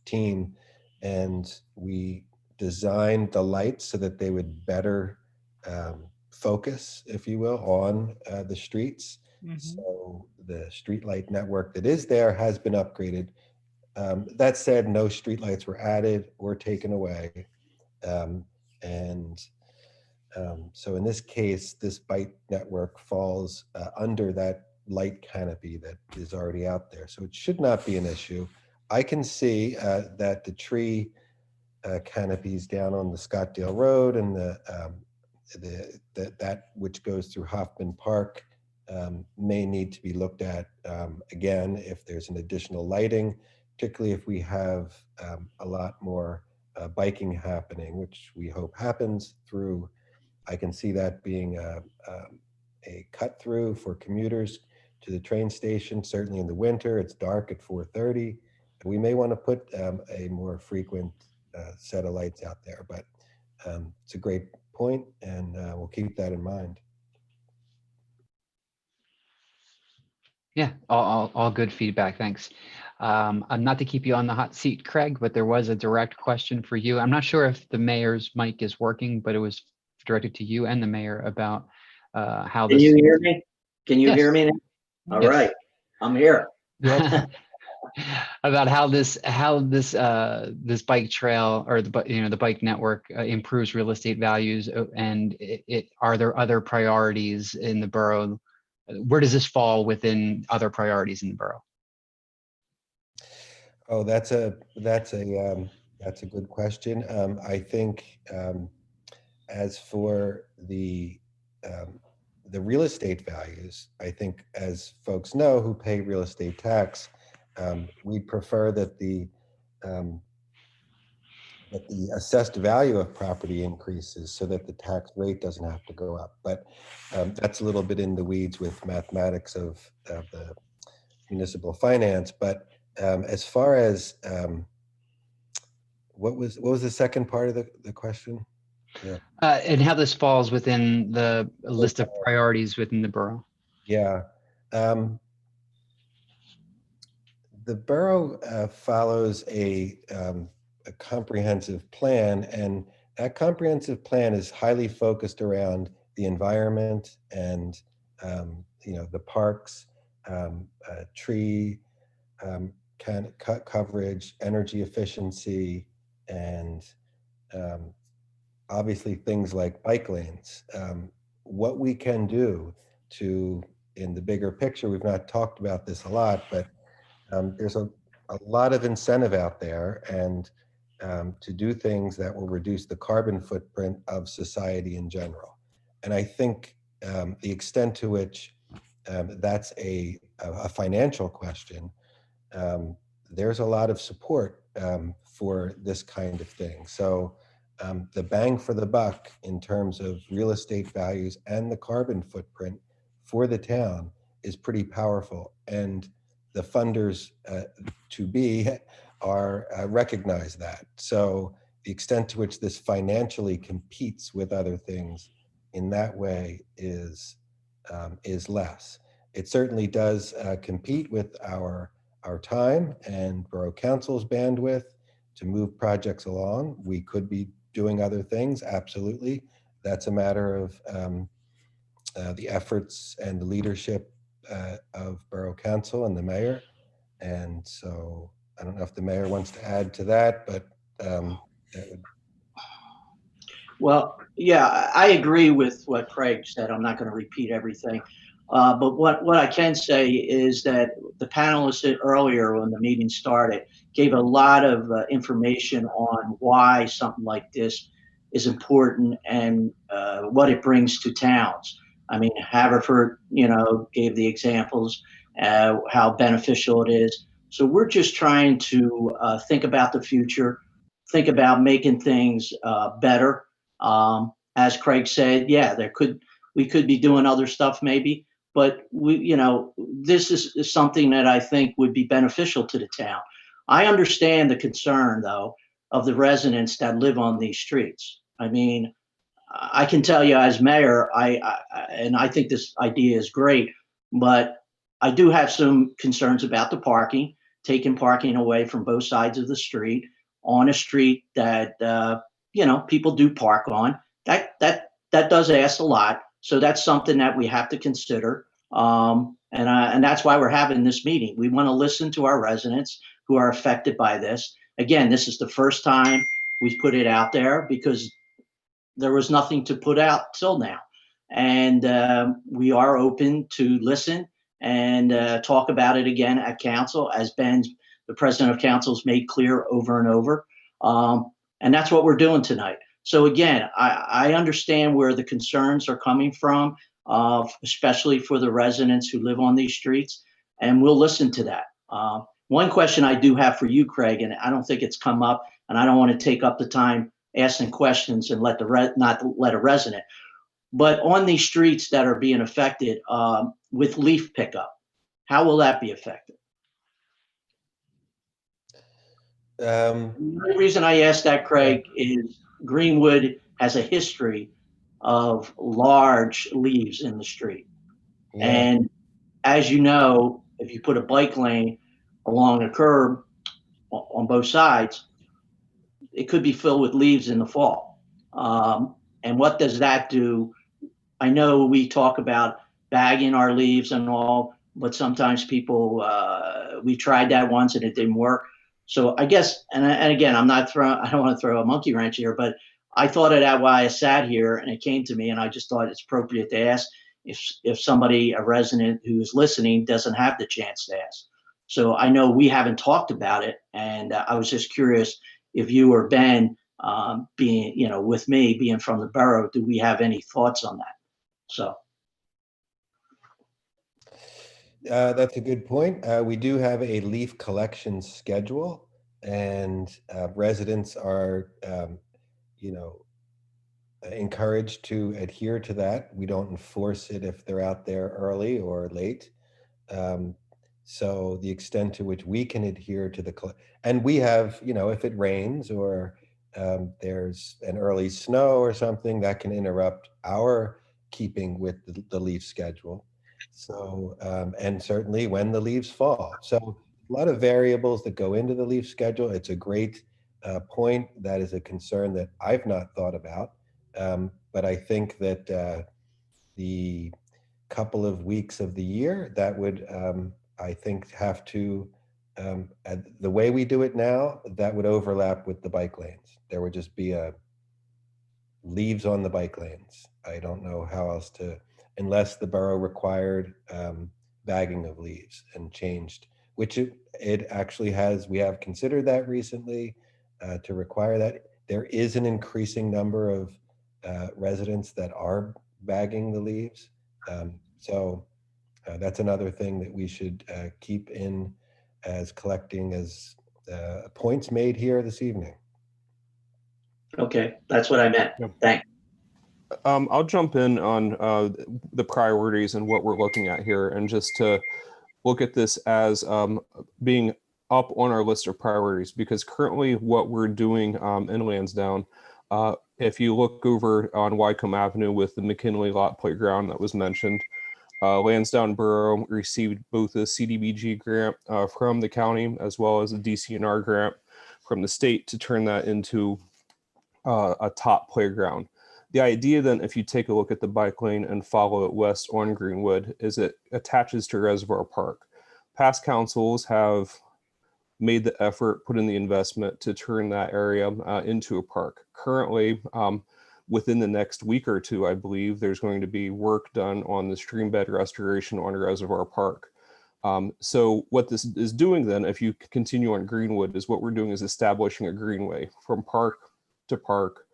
team, and we designed the lights so that they would better focus, if you will, on the streets. Mm-hmm. So the street light network that is there has been upgraded. That said, no street lights were added or taken away. So in this case, this bike network falls under that light canopy that is already out there. So it should not be an issue. I can see that the tree canopies down on the Scottdale Road and that which goes through Hoffman Park may need to be looked at again if there's an additional lighting, particularly if we have a lot more biking happening, which we hope happens through. I can see that being a cut through for commuters to the train station. Certainly in the winter, it's dark at 4:30. We may want to put a more frequent set of lights out there, but it's a great point, and we'll keep that in mind. Yeah, all good feedback. Thanks. Not to keep you on the hot seat, Craig, but there was a direct question for you. I'm not sure if the mayor's mic is working, but it was directed to you and the mayor about how this. Can you hear me? Can you Yes. hear me now? All Yes. right, I'm here. About how this bike trail or the bike network improves real estate values, and are there other priorities in the borough? Where does this fall within other priorities in the borough? Oh, that's a good question. I think as for the real estate values, I think as folks know who pay real estate tax, we prefer that the assessed value of property increases so that the tax rate doesn't have to go up. But that's a little bit in the weeds with mathematics of the municipal finance. But as far as what was the second part of the question? Yeah. And how this falls within the list of priorities within the borough. Yeah. The borough follows a comprehensive plan, and that comprehensive plan is highly focused around the environment and the parks, tree coverage, energy efficiency, and obviously things like bike lanes. What we can do in the bigger picture, we've not talked about this a lot, but there's a lot of incentive out there, and to do things that will reduce the carbon footprint of society in general. And I think the extent to which that's a financial question, there's a lot of support for this kind of thing. So the bang for the buck in terms of real estate values and the carbon footprint for the town is pretty powerful. And the funders to be are recognize that. So the extent to which this financially competes with other things in that way is less. It certainly does compete with our time and Borough Council's bandwidth to move projects along. We could be doing other things, absolutely. That's a matter of the efforts and the leadership of Borough Council and the mayor. And so I don't know if the mayor wants to add to that, but Well, yeah, I agree with what Craig said. I'm not going to repeat everything. But what I can say is that the panelists earlier when the meeting started gave a lot of information on why something like this is important and what it brings to towns. I mean, Haverford, gave the examples, how beneficial it is. So we're just trying to think about the future, think about making things better. As Craig said, yeah, we could be doing other stuff maybe, but this is something that I think would be beneficial to the town. I understand the concern though of the residents that live on these streets. I mean, I can tell you as mayor, and I think this idea is great, but I do have some concerns about the parking, taking parking away from both sides of the street on a street that people do park on. That does ask a lot. So that's something that we have to consider. And that's why we're having this meeting. We want to listen to our residents who are affected by this. Again, this is the first time we've put it out there because there was nothing to put out till now. And we are open to listen and talk about it again at council, as Ben, the president of council, has made clear over and over. And that's what we're doing tonight. So again, I understand where the concerns are coming from, especially for the residents who live on these streets, and we'll listen to that. One question I do have for you, Craig, and I don't think it's come up, and I don't want to take up the time asking questions and not let a resident, but on these streets that are being affected with leaf pickup, how will that be affected? The only reason I asked that, Craig, is Greenwood has a history of large leaves in the street. Yeah. And as you know, if you put a bike lane along a curb on both sides, it could be filled with leaves in the fall. And what does that do? I know we talk about bagging our leaves and all, but sometimes people, we tried that once and it didn't work. So I guess, and again, I don't want to throw a monkey wrench here, but I thought of that while I sat here and it came to me, and I just thought it's appropriate to ask if somebody, a resident who's listening, doesn't have the chance to ask. So I know we haven't talked about it, and I was just curious if you or Ben, being, with me being from the borough, do we have any thoughts on that? So. That's a good point. We do have a leaf collection schedule, and residents are, encouraged to adhere to that. We don't enforce it if they're out there early or late. So the extent to which we can adhere to and we have, if it rains or there's an early snow or something that can interrupt our keeping with the leaf schedule. So, and certainly when the leaves fall. So a lot of variables that go into the leaf schedule. It's a great point. That is a concern that I've not thought about. But I think that the couple of weeks of the year that would, I think, have to, the way we do it now, that would overlap with the bike lanes. There would just be leaves on the bike lanes. I don't know how else unless the borough required bagging of leaves and changed, which It actually we have considered that recently to require that. There is an increasing number of residents that are bagging the leaves. So that's another thing that we should keep in as collecting as points made here this evening. Okay, that's what I meant. Yeah. Thanks. I'll jump in on the priorities and what we're looking at here, and just to look at this as being up on our list of priorities, because currently what we're doing in Lansdowne, if you look over on Wycombe Avenue with the McKinley Lot Playground that was mentioned, Lansdowne Borough received both a CDBG grant from the county as well as a DCNR grant from the state to turn that into a top playground. The idea then, if you take a look at the bike lane and follow it west on Greenwood, is it attaches to Reservoir Park. Past councils have made the effort, put in the investment to turn that area into a park. Currently, within the next week or two, I believe there's going to be work done on the stream bed restoration on Reservoir Park. So what this is doing then, if you continue on Greenwood, is what we're doing is establishing a greenway from park to park,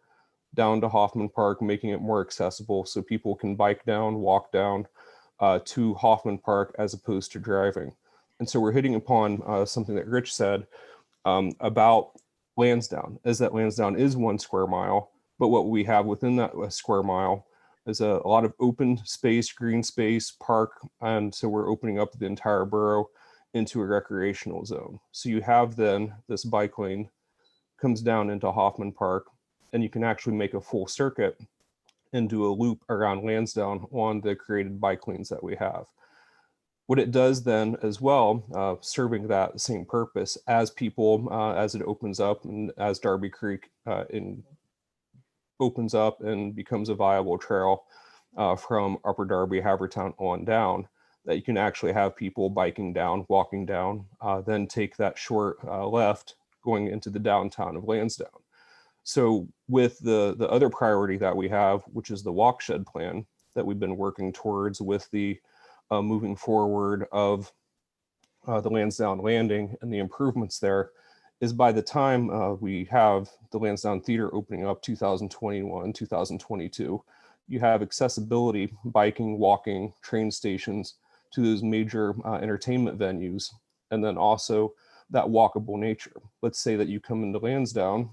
down to Hoffman Park, making it more accessible so people can bike down, walk down to Hoffman Park as opposed to driving. And so we're hitting upon something that Rich said about Lansdowne, is that Lansdowne is 1 square mile, but what we have within that square mile is a lot of open space, green space, park, and so we're opening up the entire borough into a recreational zone. So you have then this bike lane comes down into Hoffman Park, and you can actually make a full circuit and do a loop around Lansdowne on the created bike lanes that we have. What it does then as well, serving that same purpose as people, as it opens up and as Darby Creek opens up and becomes a viable trail from Upper Darby, Havertown on down, that you can actually have people biking down, walking down, then take that short left going into the downtown of Lansdowne. So with the other priority that we have, which is the walk shed plan that we've been working towards with the moving forward of the Lansdowne Landing and the improvements there, is by the time we have the Lansdowne Theater opening up 2021, 2022, you have accessibility, biking, walking, train stations to those major entertainment venues, and then also that walkable nature. Let's say that you come into Lansdowne,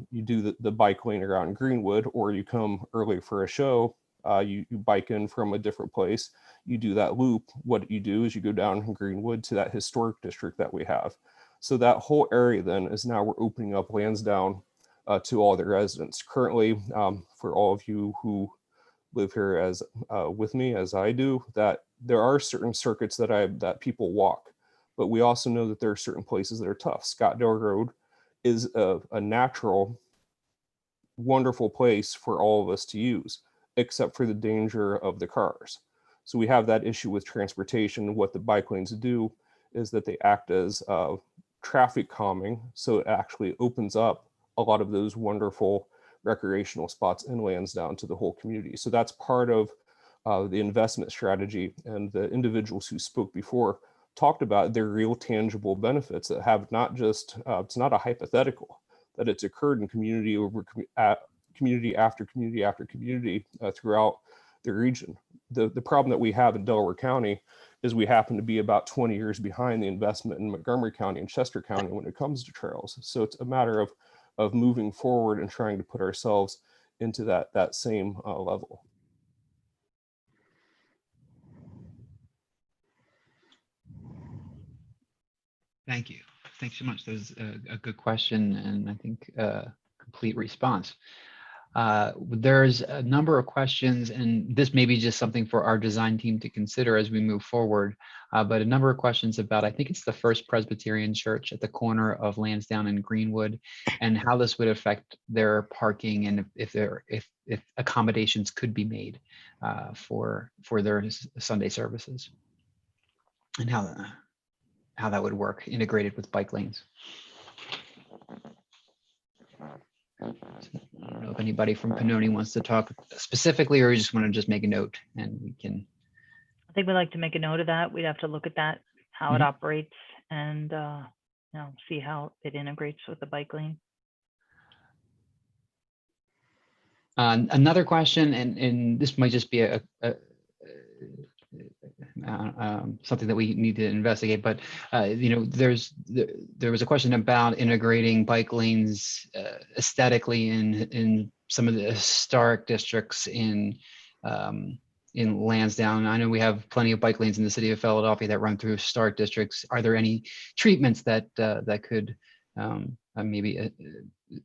you do the bike lane around Greenwood, or you come early for a show, you bike in from a different place, you do that loop. What you do is you go down from Greenwood to that historic district that we have. So that whole area then is now we're opening up Lansdowne to all the residents. Currently, for all of you who live here as with me, as I do, that there are certain circuits that people walk, but we also know that there are certain places that are tough. Scottdale Road is a natural, wonderful place for all of us to use, except for the danger of the cars. So we have that issue with transportation. What the bike lanes do is that they act as traffic calming. So it actually opens up a lot of those wonderful recreational spots in Lansdowne to the whole community. So that's part of the investment strategy, and the individuals who spoke before talked about their real tangible benefits that have not just, it's not a hypothetical, that it's occurred in community over community after community after community throughout the region. The problem that we have in Delaware County is we happen to be about 20 years behind the investment in Montgomery County and Chester County when it comes to trails. So it's a matter of moving forward and trying to put ourselves into that same level. Thank you. Thanks so much. That was a good question, and I think a complete response. There's a number of questions, and this may be just something for our design team to consider as we move forward, but a number of questions about, I think it's the First Presbyterian Church at the corner of Lansdowne and Greenwood, and how this would affect their parking, and if accommodations could be made for their Sunday services, and how that would work integrated with bike lanes. I don't know if anybody from Pannoni wants to talk specifically, or you just want to just make a note and we can. I think we'd like to make a note of that. We'd have to look at that, how it operates, and see how it integrates with the bike lane. Another question, and this might just be something that we need to investigate, but there was a question about integrating bike lanes aesthetically in some of the historic districts in Lansdowne. I know we have plenty of bike lanes in the city of Philadelphia that run through historic districts. Are there any treatments that could maybe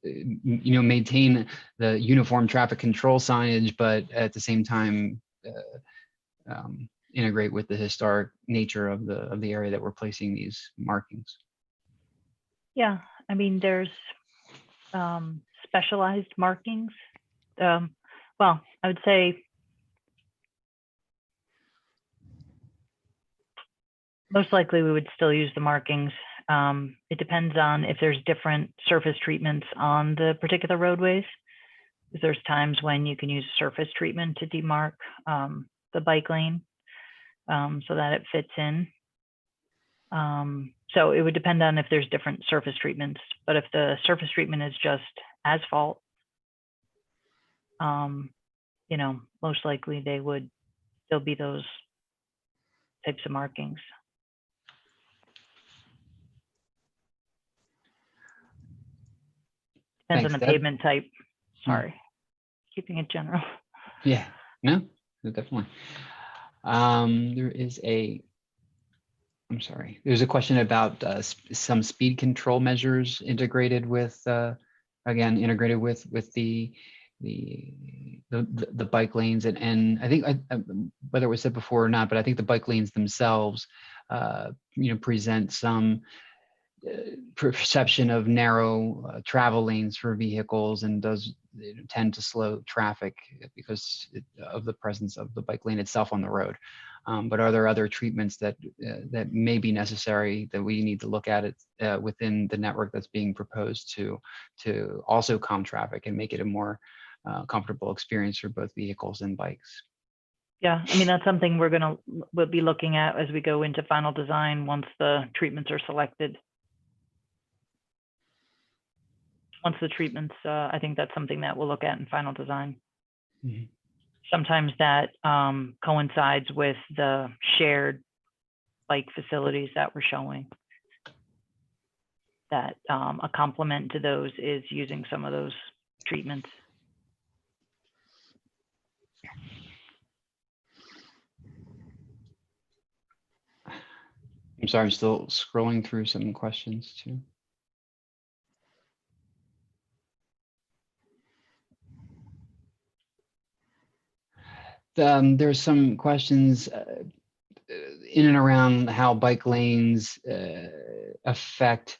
maintain the uniform traffic control signage, but at the same time integrate with the historic nature of the area that we're placing these markings? Yeah, I mean, there's specialized markings. Well, I would say most likely we would still use the markings. It depends on if there's different surface treatments on the particular roadways. Because there's times when you can use surface treatment to demarc the bike lane so that it fits in. So it would depend on if there's different surface treatments, but if the surface treatment is just asphalt, most likely they would still be those types of markings. Depends on the pavement type. Sorry, keeping it general. Yeah, no, definitely. There's a question about some speed control measures integrated with, the bike lanes, and I think whether it was said before or not, but I think the bike lanes themselves, present some perception of narrow travel lanes for vehicles, and does tend to slow traffic because of the presence of the bike lane itself on the road. But are there other treatments that may be necessary that we need to look at it within the network that's being proposed to also calm traffic and make it a more comfortable experience for both vehicles and bikes? Yeah, I mean, that's something we'll be looking at as we go into final design once the treatments are selected. Once the treatments, I think that's something that we'll look at in final design. Mm-hmm. Sometimes that coincides with the shared bike facilities that we're showing. That a complement to those is using some of those treatments. I'm sorry, I'm still scrolling through some questions too. There's some questions in and around how bike lanes affect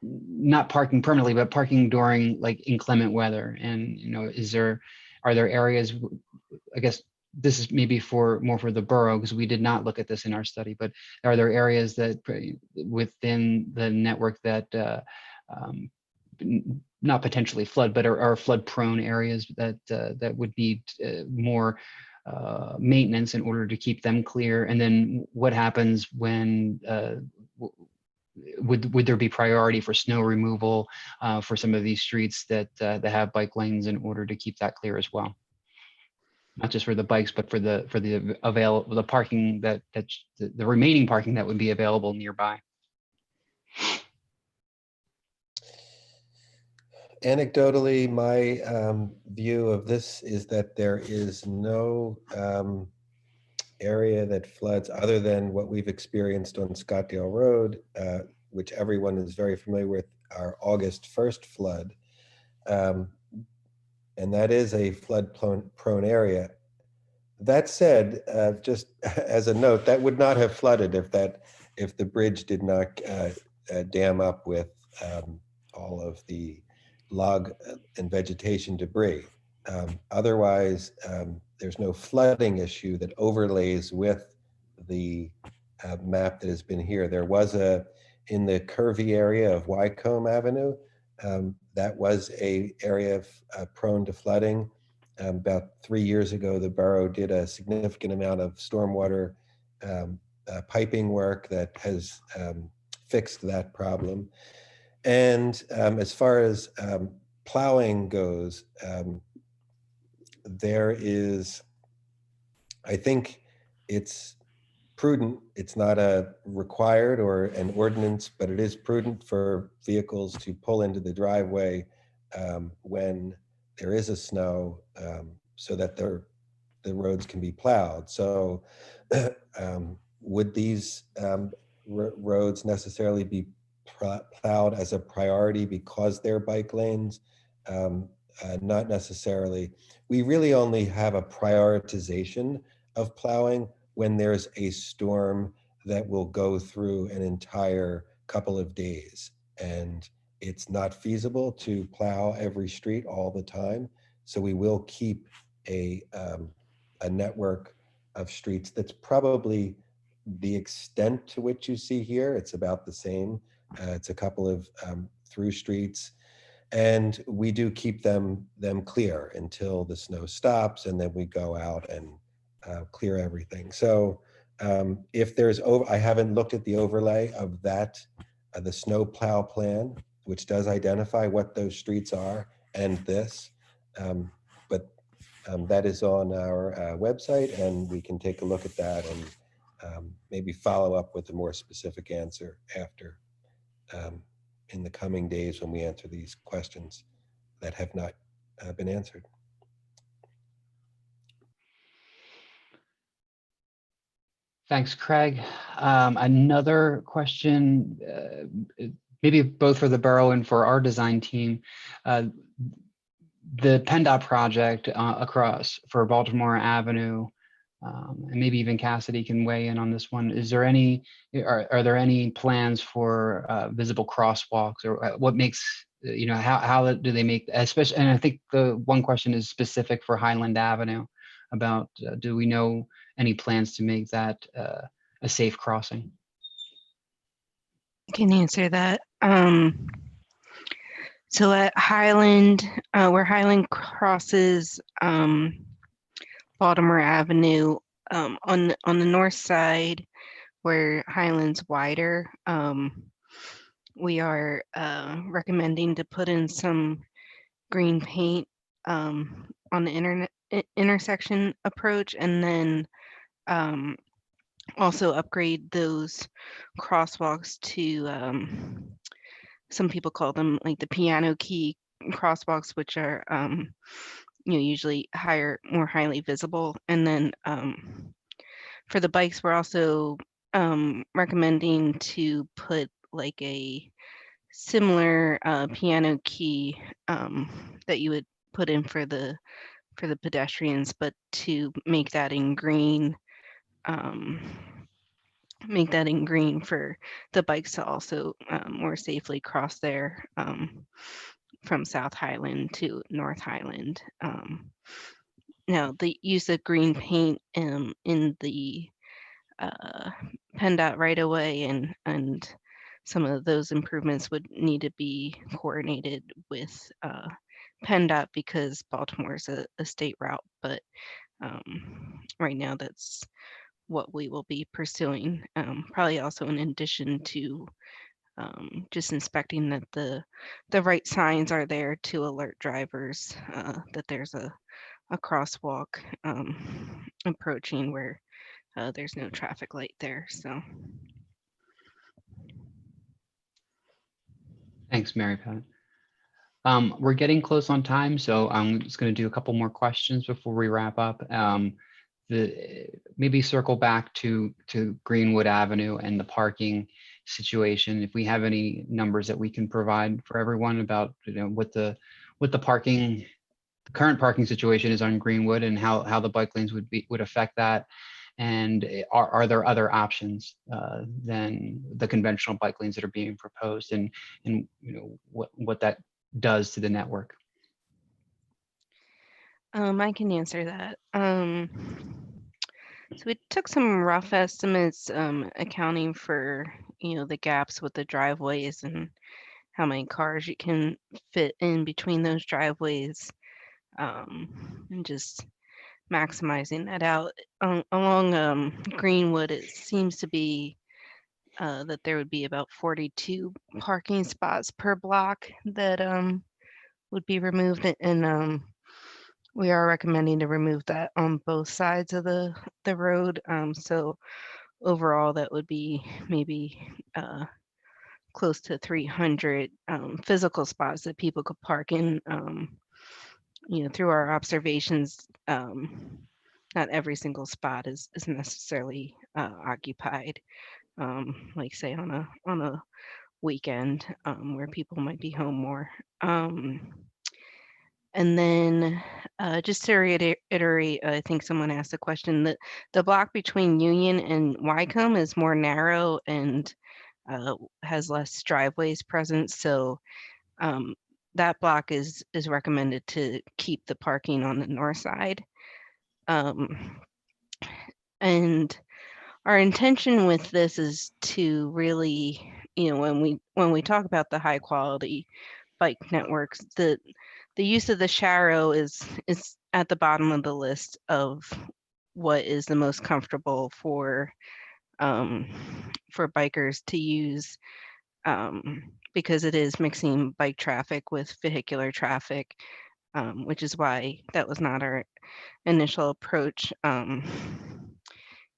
not parking permanently, but parking during like inclement weather. And are there areas? I guess this is maybe more for the borough, because we did not look at this in our study. But are there areas that within the network that not potentially flood, but are flood-prone areas that would need more maintenance in order to keep them clear? And then what happens when would there be priority for snow removal for some of these streets that have bike lanes in order to keep that clear as well? Not just for the bikes, but for the parking the remaining parking that would be available nearby. Anecdotally, my view of this is that there is no area that floods other than what we've experienced on Scottdale Road, which everyone is very familiar with, our August 1st flood. And that is a flood-prone area. That said, just as a note, that would not have flooded if the bridge did not dam up with all of the log and vegetation debris. Otherwise, there's no flooding issue that overlays with the map that has been here. There was in the curvy area of Wycombe Avenue, that was a area prone to flooding. About 3 years ago, the borough did a significant amount of stormwater piping work that has fixed that problem. And as far as plowing goes, there is, I think it's prudent. It's not a required or an ordinance, but it is prudent for vehicles to pull into the driveway when there is a snow, so that the roads can be plowed. So would these roads necessarily be plowed as a priority because they're bike lanes? Not necessarily. We really only have a prioritization of plowing when there's a storm that will go through an entire couple of days. And it's not feasible to plow every street all the time. So we will keep a network of streets that's probably the extent to which you see here. It's about the same. It's a couple of through streets. And we do keep them clear until the snow stops, and then we go out and clear everything. So if there's I haven't looked at the overlay of that, the snow plow plan, which does identify what those streets are and this, but that is on our website, and we can take a look at that and maybe follow up with a more specific answer after in the coming days when we answer these questions that have not been answered. Thanks, Craig. Another question, maybe both for the borough and for our design team. The PennDOT project across for Baltimore Avenue, and maybe even Cassidy can weigh in on this one. Is there any, are there any plans for visible crosswalks, or what makes, you know, how do they make, especially, and I think the one question is specific for Highland Avenue about, do we know any plans to make that a safe crossing? I can answer that. So at Highland, where Highland crosses Baltimore Avenue, on the north side, where Highland's wider, we are recommending to put in some green paint on the intersection approach, and then also upgrade those crosswalks to some people call them like the piano key crosswalks, which are you know, usually more highly visible. And then for the bikes, we're also recommending to put like a similar piano key that you would put in for the pedestrians, but to make that in green. Make that in green for the bikes to also more safely cross there from South Highland to North Highland. Now, the use of green paint in the PennDOT right away and some of those improvements would need to be coordinated with PennDOT because Baltimore is a state route, but right now that's what we will be pursuing, probably also in addition to just inspecting that the right signs are there to alert drivers that there's a crosswalk approaching where there's no traffic light there. So Thanks, Mary Pat. We're getting close on time, so I'm just going to do a couple more questions before we wrap up. Maybe circle back to Greenwood Avenue and the parking situation. If we have any numbers that we can provide for everyone about, you know, what the current parking situation is on Greenwood and how the bike lanes would affect that, and are there other options than the conventional bike lanes that are being proposed, and you know what that does to the network? I can answer that. So we took some rough estimates, accounting for, you know, the gaps with the driveways and how many cars you can fit in between those driveways, and just maximizing that out. Along Greenwood, it seems to be that there would be about 42 parking spots per block that would be removed, and we are recommending to remove that on both sides of the road. So overall, that would be maybe close to 300 physical spots that people could park in. Through our observations, not every single spot is necessarily occupied. Like say on a weekend where people might be home more. And then just to reiterate, I think someone asked a question that the block between Union and Wycombe is more narrow and has less driveways present. So that block is recommended to keep the parking on the north side. And our intention with this is to really, when we talk about the high quality bike networks, the use of the Sharrow is at the bottom of the list of what is the most comfortable for bikers to use, because it is mixing bike traffic with vehicular traffic, which is why that was not our initial approach.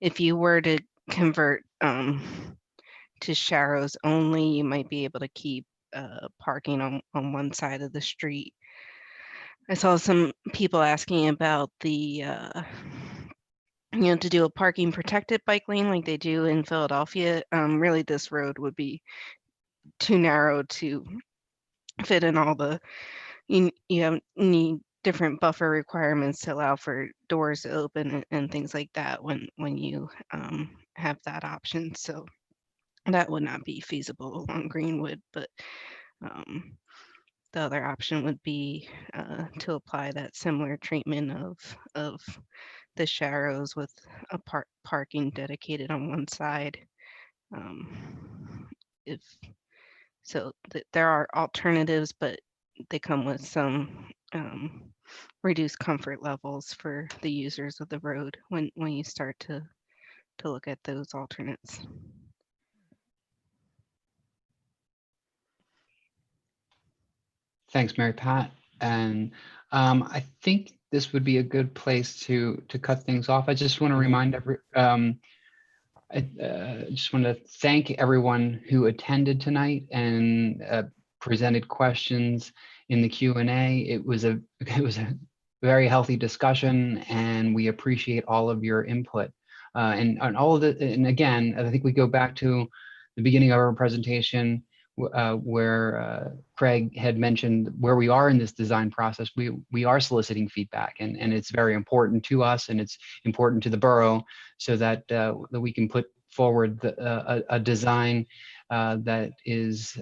If you were to convert to Sharrows only, you might be able to keep parking on one side of the street. I saw some people asking about the to do a parking protected bike lane like they do in Philadelphia. Really, this road would be too narrow to fit in all the, you need different buffer requirements to allow for doors to open and things like that when you have that option. So that would not be feasible along Greenwood, but the other option would be to apply that similar treatment of the Sharrows with a parking dedicated on one side. If so, there are alternatives, but they come with some reduced comfort levels for the users of the road when you start to look at those alternates. Thanks, Mary Pat. And I think this would be a good place to cut things off. I just want to remind I just want to thank everyone who attended tonight and presented questions in the Q&A. It was a very healthy discussion, and we appreciate all of your input. And all of it. And again, I think we go back to the beginning of our presentation where Craig had mentioned where we are in this design process. We are soliciting feedback, and it's very important to us, and it's important to the borough, so that that we can put forward a design that is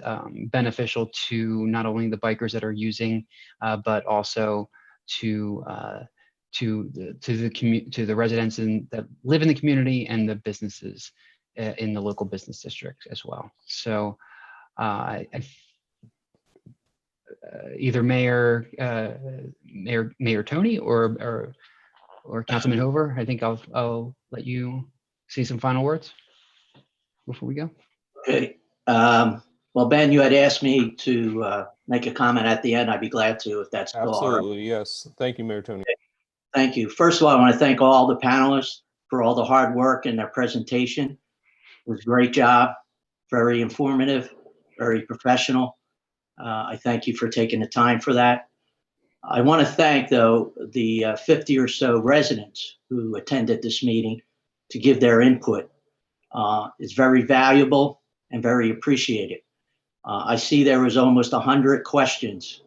beneficial to not only the bikers that are using, but also to the residents that live in the community and the businesses in the local business district as well. So either Mayor Tony or Councilman Hover, I think I'll let you say some final words before we go. Okay. Well, Ben, you had asked me to make a comment at the end. I'd be glad to, if that's all right. Absolutely, yes. Thank you, Mayor Tony. Thank you. First of all, I want to thank all the panelists for all the hard work in their presentation. It was a great job, very informative, very professional. I thank you for taking the time for that. I want to thank, though, the 50 or so residents who attended this meeting to give their input. It's very valuable and very appreciated. I see there was almost 100 questions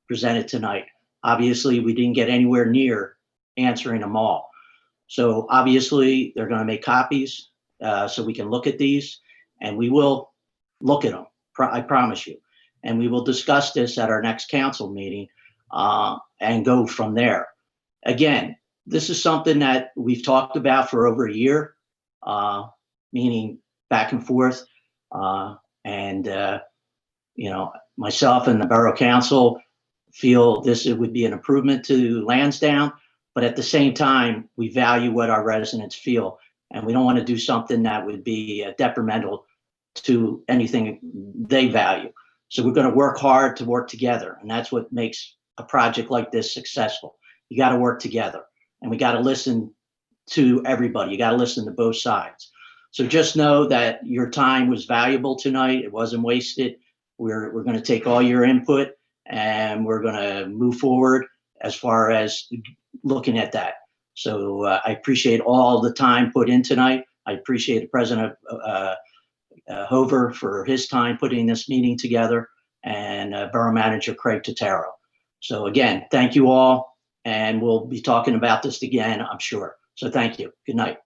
presented tonight. Obviously, we didn't get anywhere near answering them all. So obviously, they're going to make copies so we can look at these, and we will look at them, I promise you. And we will discuss this at our next council meeting and go from there. Again, this is something that we've talked about for over a year, meaning back and forth. Myself and the Borough Council feel it would be an improvement to Lansdowne. but at the same time, we value what our residents feel, and we don't want to do something that would be detrimental to anything they value. So we're going to work hard to work together, and that's what makes a project like this successful. You got to work together, and we got to listen to everybody. You got to listen to both sides. So just know that your time was valuable tonight. It wasn't wasted. We're going to take all your input, and we're going to move forward as far as looking at that. So I appreciate all the time put in tonight. I appreciate the President Hover for his time putting this meeting together, and Borough Manager Craig Totaro. So again, thank you all, and we'll be talking about this again, I'm sure. So thank you. Good night.